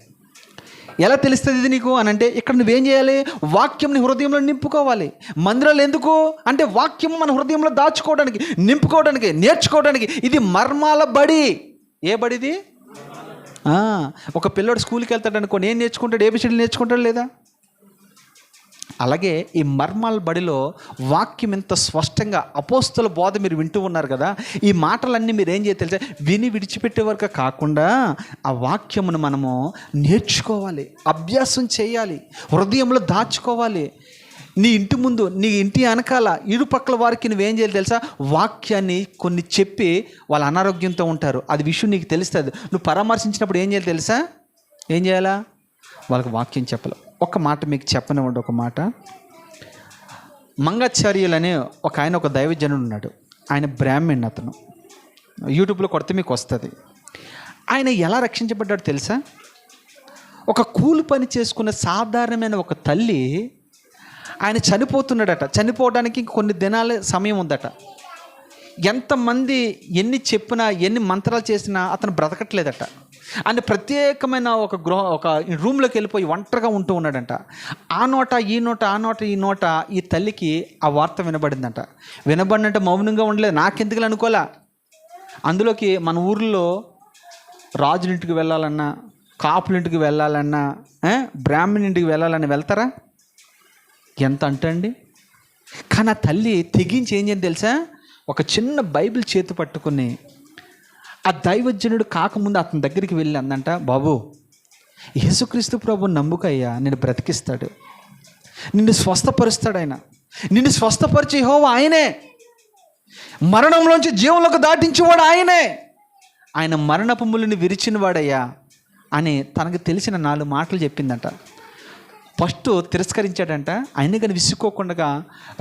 ఎలా తెలుస్తుంది ఇది నీకు అని అంటే, ఇక్కడ నువ్వేం చేయాలి? వాక్యంని హృదయంలో నింపుకోవాలి. మందిరాలు ఎందుకు అంటే వాక్యం మన హృదయంలో దాచుకోవడానికి, నింపుకోవడానికి, నేర్చుకోవడానికి. ఇది మర్మాల బడి. ఏ బడిది? ఒక పిల్లోడు స్కూల్కి వెళ్తాడు అనుకోండి, ఏం నేర్చుకుంటాడు? ఏబిసిడీలు నేర్చుకుంటాడు లేదా? అలాగే ఈ మర్మాల బడిలో వాక్యం ఎంత స్పష్టంగా అపోస్తుల బోధ మీరు వింటూ ఉన్నారు కదా. ఈ మాటలన్నీ మీరు ఏం చేయాలి తెలుసా? విని విడిచిపెట్టే వరకు కాకుండా ఆ వాక్యమును మనము నేర్చుకోవాలి, అభ్యాసం చేయాలి, హృదయంలో దాచుకోవాలి. నీ ఇంటి ముందు, నీ ఇంటి వెనకాల ఇరుపక్కల వారికి నువ్వేం చేయాలి తెలుసా? వాక్యాన్ని కొన్ని చెప్పి వాళ్ళ అనారోగ్యంతో ఉంటారు, అది విషయం నీకు తెలుస్తుంది. నువ్వు పరామర్శించినప్పుడు ఏం చేయాలి తెలుసా? ఏం చేయాలా? వాళ్ళకి వాక్యం చెప్పాలి. ఒక మాట మీకు చెప్పనివ్వండి. ఒక మాట, మంగాచార్యులు అనే ఒక దైవజనుడు ఉన్నాడు. ఆయన బ్రాహ్మణ్. అతను యూట్యూబ్లో కొడితే మీకు వస్తుంది. ఆయన ఎలా రక్షించబడ్డాడు తెలుసా? ఒక కూలి పని చేసుకున్న సాధారణమైన ఒక తల్లి ఆయన చనిపోతున్నాడట. చనిపోవడానికి కొన్ని దినాల సమయం ఉందట. ఎంతమంది ఎన్ని చెప్పినా, ఎన్ని మంత్రాలు చేసినా అతను బ్రతకట్లేదట. ఆయన ప్రత్యేకమైన ఒక రూమ్లోకి వెళ్ళిపోయి ఒంటరిగా ఉంటూ ఉన్నాడంట. ఆ నోట ఈ నోట, ఆ నోట ఈ నోట ఈ తల్లికి ఆ వార్త వినబడిందంట. వినబడినంటే మౌనంగా ఉండలేదు. నాకెందుకు అనుకోలే. అందులోకి మన ఊర్లో రాజులింటికి వెళ్ళాలన్నా, కాపులింటికి వెళ్ళాలన్నా, బ్రాహ్మణి ఇంటికి వెళ్ళాలని వెళ్తారా? ఎంత అంటండి. కానీ ఆ తల్లి తెగించి ఏం చేయండి తెలుసా, ఒక చిన్న బైబిల్ చేతి పట్టుకుని ఆ దైవజనుడు కాకముందు అతని దగ్గరికి వెళ్ళి అందంట, బాబు యేసుక్రీస్తు ప్రభుని నమ్ముకయ్యా, నేను బ్రతికిస్తాడు, నిన్ను స్వస్థపరుస్తాడు. ఆయన నిన్ను స్వస్థపరిచే యెహోవా ఆయనే, మరణంలోంచి జీవంలోకి దాటించేవాడు ఆయనే, ఆయన మరణపు ముళ్ళని విరిచిన వాడయ్యా అని తనకు తెలిసిన 4 మాటలు చెప్పిందంట. ఫస్ట్ తిరస్కరించాడంట. అయినా కానీ విసుక్కోకుండా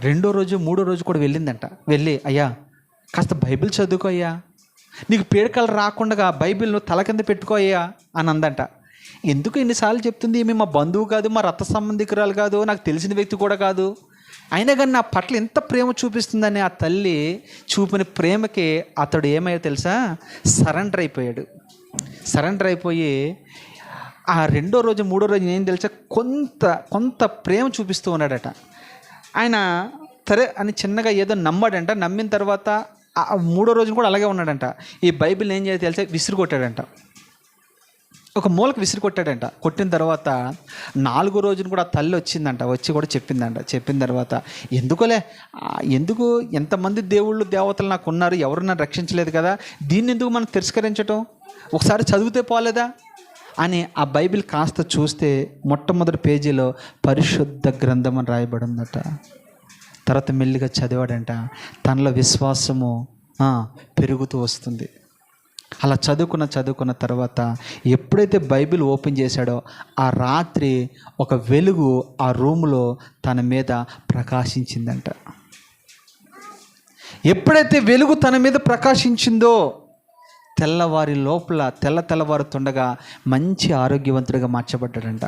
2వ రోజు 3వ రోజు కూడా వెళ్ళిందంట. వెళ్ళి, అయ్యా కాస్త బైబిల్ చదువుకో అయ్యా, నీకు పీడకలు రాకుండా బైబిల్ను తల కింద పెట్టుకో అయ్యా అని అందంట. ఎందుకు ఎన్నిసార్లు చెప్తుంది, ఈమె మా బంధువు కాదు, మా రక్త సంబంధికురాలు కాదు, నాకు తెలిసిన వ్యక్తి కూడా కాదు, అయినా కానీ నా పట్ల ఎంత ప్రేమ చూపిస్తుందని ఆ తల్లి చూపిన ప్రేమకి అతడు ఏమయ్యో తెలుసా, సరెండర్ అయిపోయాడు. సరెండర్ అయిపోయి ఆ 2వ రోజు 3వ రోజు ఏం తెలుసా, కొంత ప్రేమ చూపిస్తూ ఉన్నాడట. ఆయన సరే అని చిన్నగా ఏదో నమ్మాడంట. నమ్మిన తర్వాత 3వ రోజున కూడా అలాగే ఉన్నాడంట. ఈ బైబిల్ ఏం చేయాలి తెలుసా, విసిరి కొట్టాడంట. ఒక మూలకు విసిరి కొట్టాడంట. కొట్టిన తర్వాత 4వ రోజున కూడా ఆ తల్లి వచ్చిందంట. వచ్చి కూడా చెప్పిందంట. చెప్పిన తర్వాత ఎందుకు ఎంతమంది దేవుళ్ళు దేవతలు నాకు ఉన్నారు, ఎవరు నన్ను రక్షించలేదు కదా, దీన్ని ఎందుకు మనం తిరస్కరించటం, ఒకసారి చదివితే పోలేదా అని ఆ బైబిల్ కాస్త చూస్తే మొట్టమొదటి పేజీలో పరిశుద్ధ గ్రంథం అని రాయబడి ఉందట. తర్వాత మెల్లిగా చదివాడంట. తనలో విశ్వాసము పెరుగుతూ వస్తుంది. అలా చదువుకున్న తర్వాత ఎప్పుడైతే బైబిల్ ఓపెన్ చేశాడో ఆ రాత్రి ఒక వెలుగు ఆ రూములో తన మీద ప్రకాశించిందంట. ఎప్పుడైతే వెలుగు తన మీద ప్రకాశించిందో తెల్లవారి లోపల తెల్లవారుతుండగా మంచి ఆరోగ్యవంతుడిగా మార్చబడ్డాడంట.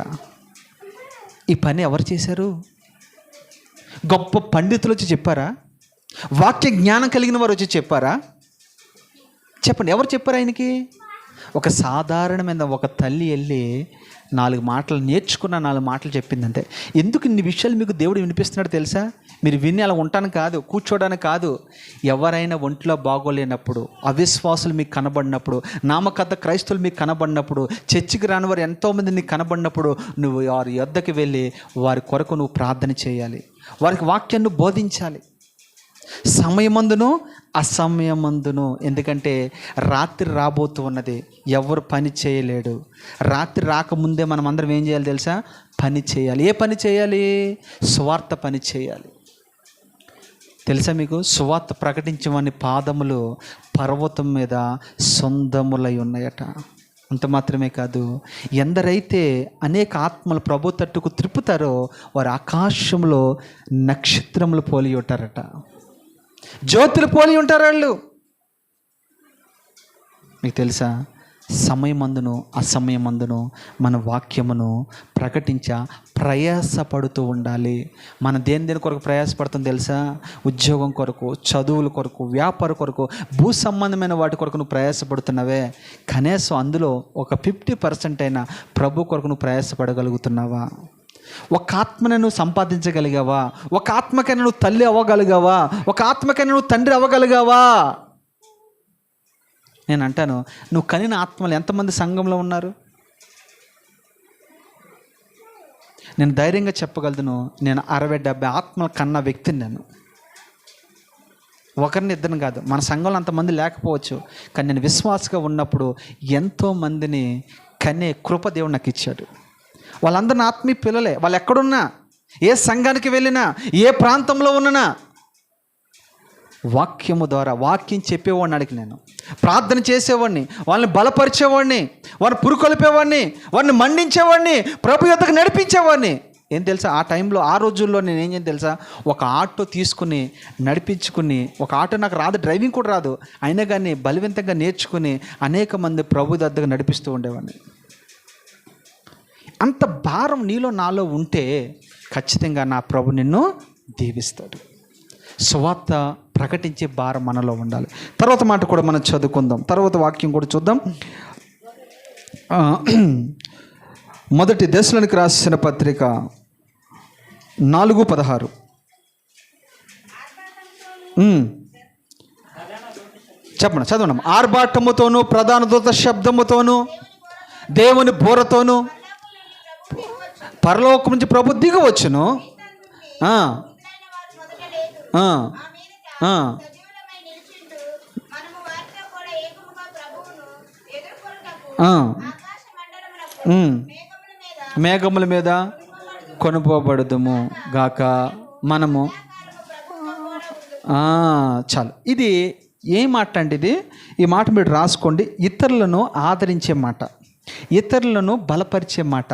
ఈ పని ఎవరు చేశారు? గొప్ప పండితులు వచ్చి చెప్పారా? వాక్య జ్ఞానం కలిగిన వారు వచ్చి చెప్పారా? చెప్పండి, ఎవరు చెప్పారు ఆయనకి? ఒక సాధారణమైన ఒక తల్లి వెళ్ళి 4 మాటలు నేర్చుకున్న 4 మాటలు చెప్పిందంటే. ఎందుకు ఇన్ని విషయాలు మీకు దేవుడు వినిపిస్తున్నాడు తెలుసా? మీరు విని అలా ఉంటానికి కాదు, కూర్చోడానికి కాదు. ఎవరైనా ఒంట్లో బాగోలేనప్పుడు, అవిశ్వాసులు మీకు కనబడినప్పుడు, నామకథ క్రైస్తవులు మీకు కనబడినప్పుడు, చర్చికి రాని వారు ఎంతోమంది నీకు కనబడినప్పుడు నువ్వు వారి యొద్దకు వెళ్ళి వారి కొరకు నువ్వు ప్రార్థన చేయాలి, వారికి వాక్యాన్ని బోధించాలి, సమయమందును అసమయమందును. ఎందుకంటే రాత్రి రాబోతూ ఉన్నది, ఎవరు పని చేయలేడు. రాత్రి రాకముందే మనం అందరం ఏం చేయాలి తెలుసా? పని చేయాలి. ఏ పని చేయాలి? సువార్త పని చేయాలి. తెలుసా మీకు? సువార్త ప్రకటించమని పాదములు పర్వతం మీద సొందములై ఉన్నాయట. అంత మాత్రమే కాదు, ఎందరైతే అనేక ఆత్మలు ప్రభు తట్టుకు త్రిప్పుతారో వారు ఆకాశంలో నక్షత్రములు పోలి ఉంటారట, జ్యోతులు పోలి ఉంటారు వాళ్ళు. మీకు తెలుసా, సమయమందును అసమయమందును మన వాక్యమును ప్రయాసపడుతూ ఉండాలి. మన దేని కొరకు ప్రయాసపడుతుంది తెలుసా? ఉద్యోగం కొరకు, చదువుల కొరకు, వ్యాపార కొరకు, భూ సంబంధమైన వాటి కొరకు నువ్వు ప్రయాసపడుతున్నావే, కనీసం అందులో ఒక 50% అయినా ప్రభు కొరకు నువ్వు ప్రయాసపడగలుగుతున్నావా? ఒక ఆత్మను నువ్వు సంపాదించగలిగావా? ఒక ఆత్మకైనా నువ్వు తల్లి అవ్వగలిగావా? ఒక ఆత్మకైనా నువ్వు తండ్రి అవ్వగలిగావా? నేను అంటాను, నువ్వు కనిన ఆత్మలు ఎంతమంది సంఘంలో ఉన్నారు? నేను ధైర్యంగా చెప్పగలను, నేను 60-70 ఆత్మలు కన్న వ్యక్తిని. నేను ఒకరిని ఇద్దరిని కాదు, మన సంఘంలో అంతమంది లేకపోవచ్చు, కానీ నేను విశ్వాసగా ఉన్నప్పుడు ఎంతోమందిని కనే కృప దేవుడు నాకు ఇచ్చాడు. వాళ్ళందరూ నా ఆత్మీయ పిల్లలే. వాళ్ళు ఎక్కడున్నా, ఏ సంఘానికి వెళ్ళినా, ఏ ప్రాంతంలో ఉన్నా వాక్యము ద్వారా వాక్యం చెప్పేవాడిని, అడిగి నేను ప్రార్థన చేసేవాడిని, వాళ్ళని బలపరిచేవాడిని, వారిని పురుకొల్పేవాడిని, వారిని మండించేవాడిని, ప్రభు యొద్దకు నడిపించేవాడిని. ఏం తెలుసా, ఆ టైంలో ఆ రోజుల్లో నేను ఏం చేయాలి తెలుసా, ఒక ఆటో తీసుకుని నడిపించుకుని, ఒక ఆటో నాకు రాదు, డ్రైవింగ్ కూడా రాదు, అయినా కానీ బలవంతంగా నేర్చుకుని అనేక మంది ప్రభు దగ్గర నడిపిస్తూ ఉండేవాడిని. అంత భారం నీలో నాలో ఉంటే ఖచ్చితంగా నా ప్రభు నిన్ను దీవిస్తాడు. సువార్త ప్రకటించే భారం మనలో ఉండాలి. తర్వాత మాట కూడా మనం చదువుకుందాం, తర్వాత వాక్యం కూడా చూద్దాం. మొదటి దశలోనికి రాసిన పత్రిక 4:16. చెప్పండి, చదవండి. ఆర్భాటముతోను ప్రధాన దూత శబ్దముతోను దేవుని బోరతోను పరలోకం నుంచి ప్రభు దిగవచ్చును. మేఘముల మీద కొనుపోబడదుము గాక మనము. చాలు. ఇది ఏ మాట అంటే ఇది, ఈ మాట మీరు రాసుకోండి. ఇతరులను ఆదరించే మాట, ఇతరులను బలపరిచే మాట,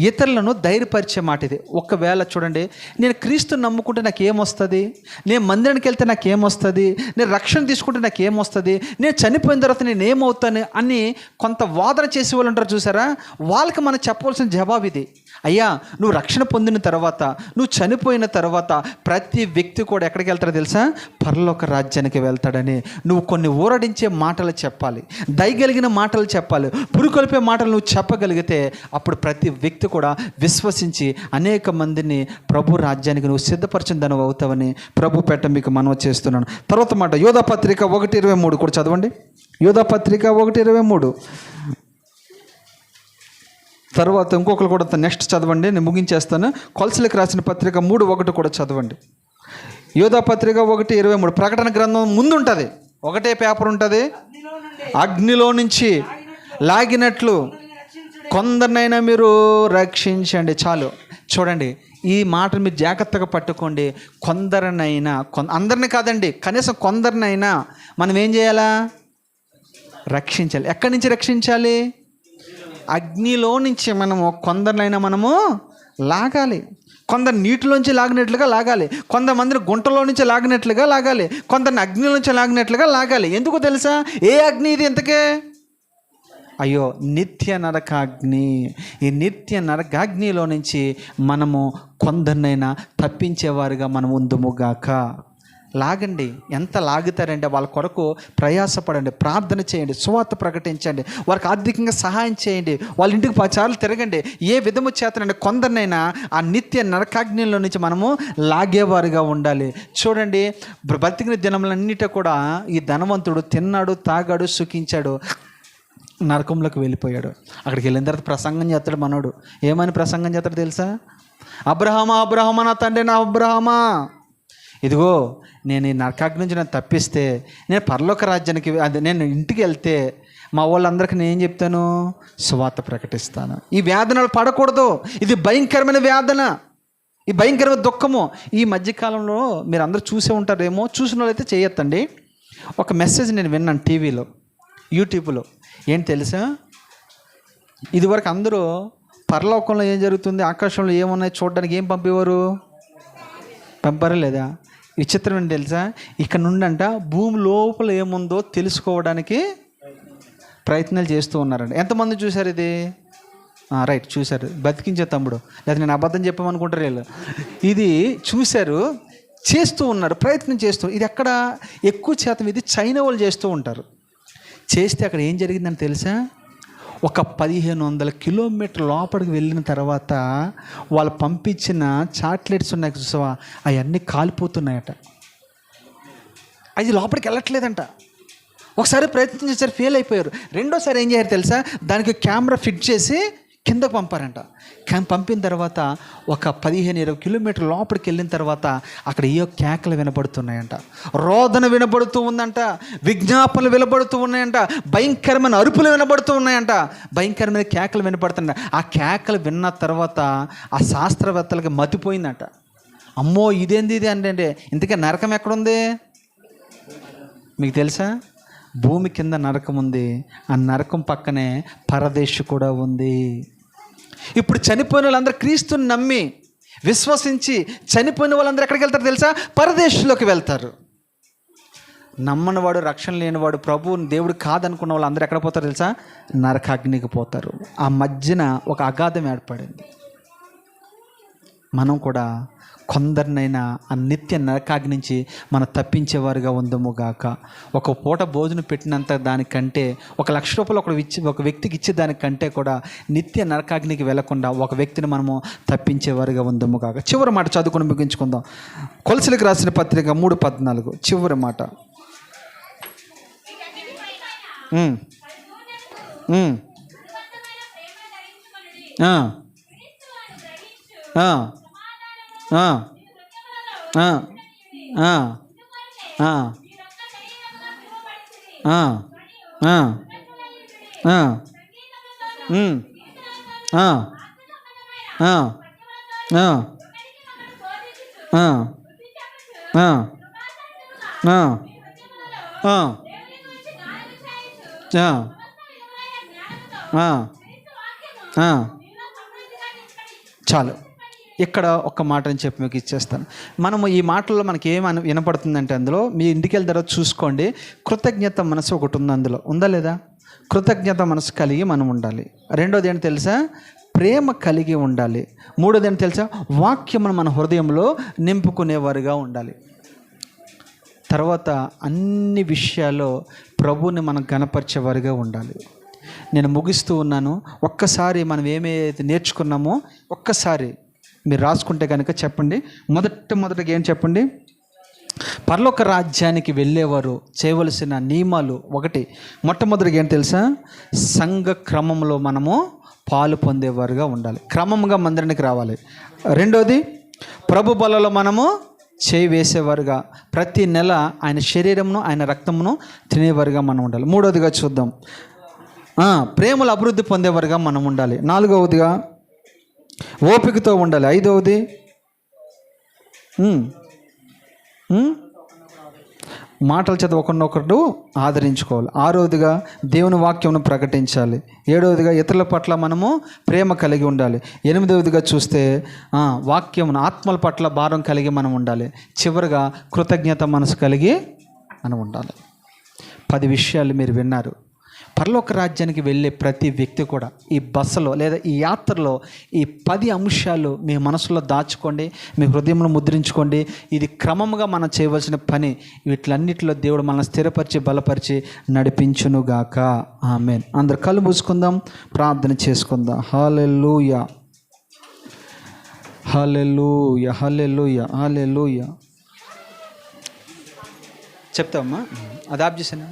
ఇతరులను ధైర్యపరిచే మాట ఇది. ఒకవేళ చూడండి, నేను క్రీస్తుని నమ్ముకుంటే నాకు ఏమొస్తుంది, నేను మందిరానికి వెళ్తే నాకు ఏమొస్తుంది, నేను రక్షణ తీసుకుంటే నాకు ఏమొస్తుంది, నేను చనిపోయిన తర్వాత నేను ఏమవుతాను అని కొంత వాదన చేసే వాళ్ళు ఉంటారు చూసారా. వాళ్ళకి మనం చెప్పవలసిన జవాబు ఇది. అయ్యా, నువ్వు రక్షణ పొందిన తర్వాత, నువ్వు చనిపోయిన తర్వాత ప్రతి వ్యక్తి కూడా ఎక్కడికి వెళ్తారో తెలుసా? పరలోక రాజ్యానికి వెళ్తాడని నువ్వు కొన్ని ఊరడించే మాటలు చెప్పాలి, దయగలిగిన మాటలు చెప్పాలి, పురుకొల్పే మాటలు నువ్వు చెప్పగలిగితే అప్పుడు ప్రతి వ్యక్తి కూడా విశ్వసించి అనేక మందిని ప్రభు రాజ్యానికి నువ్వు సిద్ధపరిచిన దాని అవుతావని ప్రభు పెట్ట మీకు మనవి చేస్తున్నాను. తర్వాత మాట యోధాపత్రిక 1:23 కూడా చదవండి. యోధాపత్రిక 1:23 తర్వాత ఇంకొకరు కూడా నెక్స్ట్ చదవండి, నేను ముగించేస్తాను. కొలసలకు రాసిన పత్రిక 3:1 కూడా చదవండి. యోధాపత్రిక 1:23 ప్రకటన గ్రంథం ముందు ఉంటుంది, ఒకటే పేపర్ ఉంటుంది. అగ్నిలో నుంచి లాగినట్లు కొందరినైనా మీరు రక్షించండి. చాలు. చూడండి, ఈ మాటను మీరు జాగ్రత్తగా పట్టుకోండి. కొందరినైనా, అందరిని కాదండి, కనీసం కొందరినైనా మనం ఏం చేయాలా? రక్షించాలి. ఎక్కడి నుంచి రక్షించాలి? అగ్నిలో నుంచి మనము కొందరినైనా మనము లాగాలి. కొందరు నీటిలోంచి లాగినట్లుగా లాగాలి, కొంతమందిని గుంటలో నుంచి లాగినట్లుగా లాగాలి, కొందరిని అగ్నిలో నుంచి లాగినట్లుగా లాగాలి. ఎందుకో తెలుసా? ఏ అగ్ని ఇది ఇంతకే? అయ్యో, నిత్య నరకాగ్ని. ఈ నిత్య నరకాగ్నిలో నుంచి మనము కొందరినైనా తప్పించేవారుగా మనం ఉందుముగాక. లాగండి. ఎంత లాగుతారంటే వాళ్ళ కొరకు ప్రయాసపడండి, ప్రార్థన చేయండి, సువార్త ప్రకటించండి, వారికి ఆర్థికంగా సహాయం చేయండి, వాళ్ళ ఇంటికి 10 సార్లు తిరగండి. ఏ విధము చేతనండి కొందరినైనా ఆ నిత్య నరకాగ్నిలో నుంచి మనము లాగేవారుగా ఉండాలి. చూడండి, బ్రతికిన దినములన్నిటి కూడా ఈ ధనవంతుడు తిన్నాడు, తాగాడు, సుఖించాడు, నరకంలోకి వెళ్ళిపోయాడు. అక్కడికి వెళ్ళిన తర్వాత ప్రసంగం చేస్తాడు మనోడు. ఏమని ప్రసంగం చేస్తాడు తెలుసా? అబ్రహామా, అబ్రహామా, నా తండ్రి, నా అబ్రహామా, ఇదిగో నేను ఈ నరకాగ్ని నుంచి నేను తప్పిస్తే, నేను పరలోక రాజ్యానికి నేను ఇంటికి వెళ్తే మా వాళ్ళందరికీ నేను ఏం చెప్తాను? సువార్త ప్రకటిస్తాను. ఈ వేదనలు పడకూడదు. ఇది భయంకరమైన వేదన, ఈ భయంకరమైన దుఃఖము. ఈ మధ్యకాలంలో మీరు అందరూ చూసే ఉంటారేమో, చూసిన వాళ్ళైతే చేయొద్దండి. ఒక మెసేజ్ నేను విన్నాను టీవీలో, యూట్యూబ్లో. ఏంటి తెలుసా? ఇదివరకు అందరూ పరలోకంలో ఏం జరుగుతుంది, ఆకాశంలో ఏమున్నాయి చూడడానికి ఏం పంపేవారు? పంపారా లేదా? విచిత్రం ఏంటి తెలుసా? ఇక్కడ నుండంట భూమి లోపల ఏముందో తెలుసుకోవడానికి ప్రయత్నాలు చేస్తూ ఉన్నారండి. ఎంతమంది చూశారు ఇది? రైట్, చూశారు. బతికించే తమ్ముడు, లేదా నేను అబద్ధం చెప్పామనుకుంటారు వీళ్ళు. ఇది చూశారు, చేస్తూ ఉన్నారు, ప్రయత్నం చేస్తూ. ఇది ఎక్కడ ఎక్కువ శాతం ఇది చైనా వాళ్ళు చేస్తూ ఉంటారు. చేస్తే అక్కడ ఏం జరిగిందని తెలుసా? ఒక 1500 కిలోమీటర్ లోపలికి వెళ్ళిన తర్వాత వాళ్ళు పంపించిన చాక్లెట్స్ ఉన్నాయి చూసావా, అవన్నీ కాలిపోతున్నాయట. అది లోపలికి వెళ్ళట్లేదంట. ఒకసారి ప్రయత్నం చేశారు, ఫెయిల్ అయిపోయారు. రెండోసారి ఏం చేయారు తెలుసా? దానికి కెమెరా ఫిట్ చేసి కిందకు పంపారంట. పంపిన తర్వాత ఒక 15-20 కిలోమీటర్ లోపలికి వెళ్ళిన తర్వాత అక్కడ ఏయో కేకలు వినబడుతున్నాయంట, రోదన వినబడుతూ ఉందంట, విజ్ఞాపనలు వినబడుతూ ఉన్నాయంట, భయంకరమైన అరుపులు వినబడుతూ ఉన్నాయంట, భయంకరమైన కేకలు వినబడుతున్నాయి. ఆ కేకలు విన్న తర్వాత ఆ శాస్త్రవేత్తలకి మతిపోయిందంట. అమ్మో, ఇదేంది ఇది అంటే, ఇంతకీ నరకం ఎక్కడుంది మీకు తెలుసా? భూమి కింద నరకం ఉంది, ఆ నరకం పక్కనే పరదేశు కూడా ఉంది. ఇప్పుడు చనిపోయిన వాళ్ళందరూ క్రీస్తుని నమ్మి విశ్వసించి చనిపోయిన వాళ్ళందరూ ఎక్కడికి వెళ్తారు తెలుసా? పరదేశంలోకి వెళ్తారు. నమ్మని వాడు, రక్షణ లేనివాడు, ప్రభు దేవుడు కాదనుకున్న వాళ్ళందరూ ఎక్కడ పోతారు తెలుసా? నరకాగ్నికి పోతారు. ఆ మధ్యన ఒక అగాధం ఏర్పడింది. మనం కూడా కొందరినైనా ఆ నిత్య నరకాగ్ని నుంచి మనం తప్పించేవారుగా ఉందముగాక. ఒక పూట భోజనం పెట్టినంత దానికంటే, 1,00,000 రూపాయలు ఒక వ్యక్తికి ఇచ్చే దానికంటే కూడా నిత్య నరకాగ్నికి వెళ్లకుండా ఒక వ్యక్తిని మనము తప్పించేవారుగా ఉందముగాక. చివరి మాట చదువుకొని ముగించుకుందాం. కొలసీలకు రాసిన పత్రిక 3:14 చివరి మాట. చాలు, ఇక్కడ ఒక్క మాటని చెప్పి మీకు ఇచ్చేస్తాను. మనము ఈ మాటల్లో మనకి ఏమని వినపడుతుందంటే, అందులో మీ ఇంటికి వెళ్ళిన తర్వాత చూసుకోండి, కృతజ్ఞత మనసు ఒకటి ఉంది. అందులో ఉందా లేదా? కృతజ్ఞత మనసు కలిగి మనం ఉండాలి. రెండోది ఏంటి తెలుసా? ప్రేమ కలిగి ఉండాలి. మూడోది ఏంటి తెలుసా? వాక్యమును మన హృదయంలో నింపుకునేవారుగా ఉండాలి. తర్వాత అన్ని విషయాల్లో ప్రభువుని మనం గణపరిచేవారుగా ఉండాలి. నేను ముగిస్తూ ఉన్నాను. ఒక్కసారి మనం ఏమైతే నేర్చుకున్నామో ఒక్కసారి మీరు రాసుకుంటే కనుక చెప్పండి. మొదటగా ఏం చెప్పండి? పరలోక రాజ్యానికి వెళ్ళేవారు చేయవలసిన నియమాలు ఒకటి. మొట్టమొదటిగా ఏంటి తెలుసా? సంఘ క్రమంలో మనము పాలు పొందేవారుగా ఉండాలి, క్రమంగా మందిరానికి రావాలి. రెండోది, ప్రభు బలలో మనము చేయి వేసేవారుగా, ప్రతి నెల ఆయన శరీరమును ఆయన రక్తమును తినేవారుగా మనం ఉండాలి. మూడవదిగా చూద్దాం, ప్రేమలు అభివృద్ధి పొందేవారుగా మనం ఉండాలి. నాలుగవదిగా ఓపికతో ఉండాలి. ఐదవది మాటల చేత ఒకరినొకరు ఆదరించుకోవాలి. ఆరవదిగా దేవుని వాక్యమును ప్రకటించాలి. ఏడవదిగా ఇతరుల పట్ల మనము ప్రేమ కలిగి ఉండాలి. ఎనిమిదవదిగా చూస్తే వాక్యమును ఆత్మల పట్ల భారం కలిగి మనం ఉండాలి. చివరిగా కృతజ్ఞత మనసు కలిగి మనం ఉండాలి. 10 విషయాలు మీరు విన్నారు. పరలోక రాజ్యానికి వెళ్ళే ప్రతి వ్యక్తి కూడా ఈ బస్సులో లేదా ఈ యాత్రలో ఈ 10 అంశాలు మీ మనసులో దాచుకోండి, మీ హృదయంలో ముద్రించుకోండి. ఇది క్రమంగా మనం చేయవలసిన పని. వీటిలన్నిటిలో దేవుడు మనల్ని స్థిరపరిచి బలపరిచి నడిపించునుగాక. ఆమేన్. అందరు కళ్ళు మూసుకుందాం, ప్రార్థన చేసుకుందాం. హల్లెలూయా, హల్లెలూయా, హల్లెలూయా, హల్లెలూయా. చెప్తావమ్మా? అది ఆప్ చేశాను.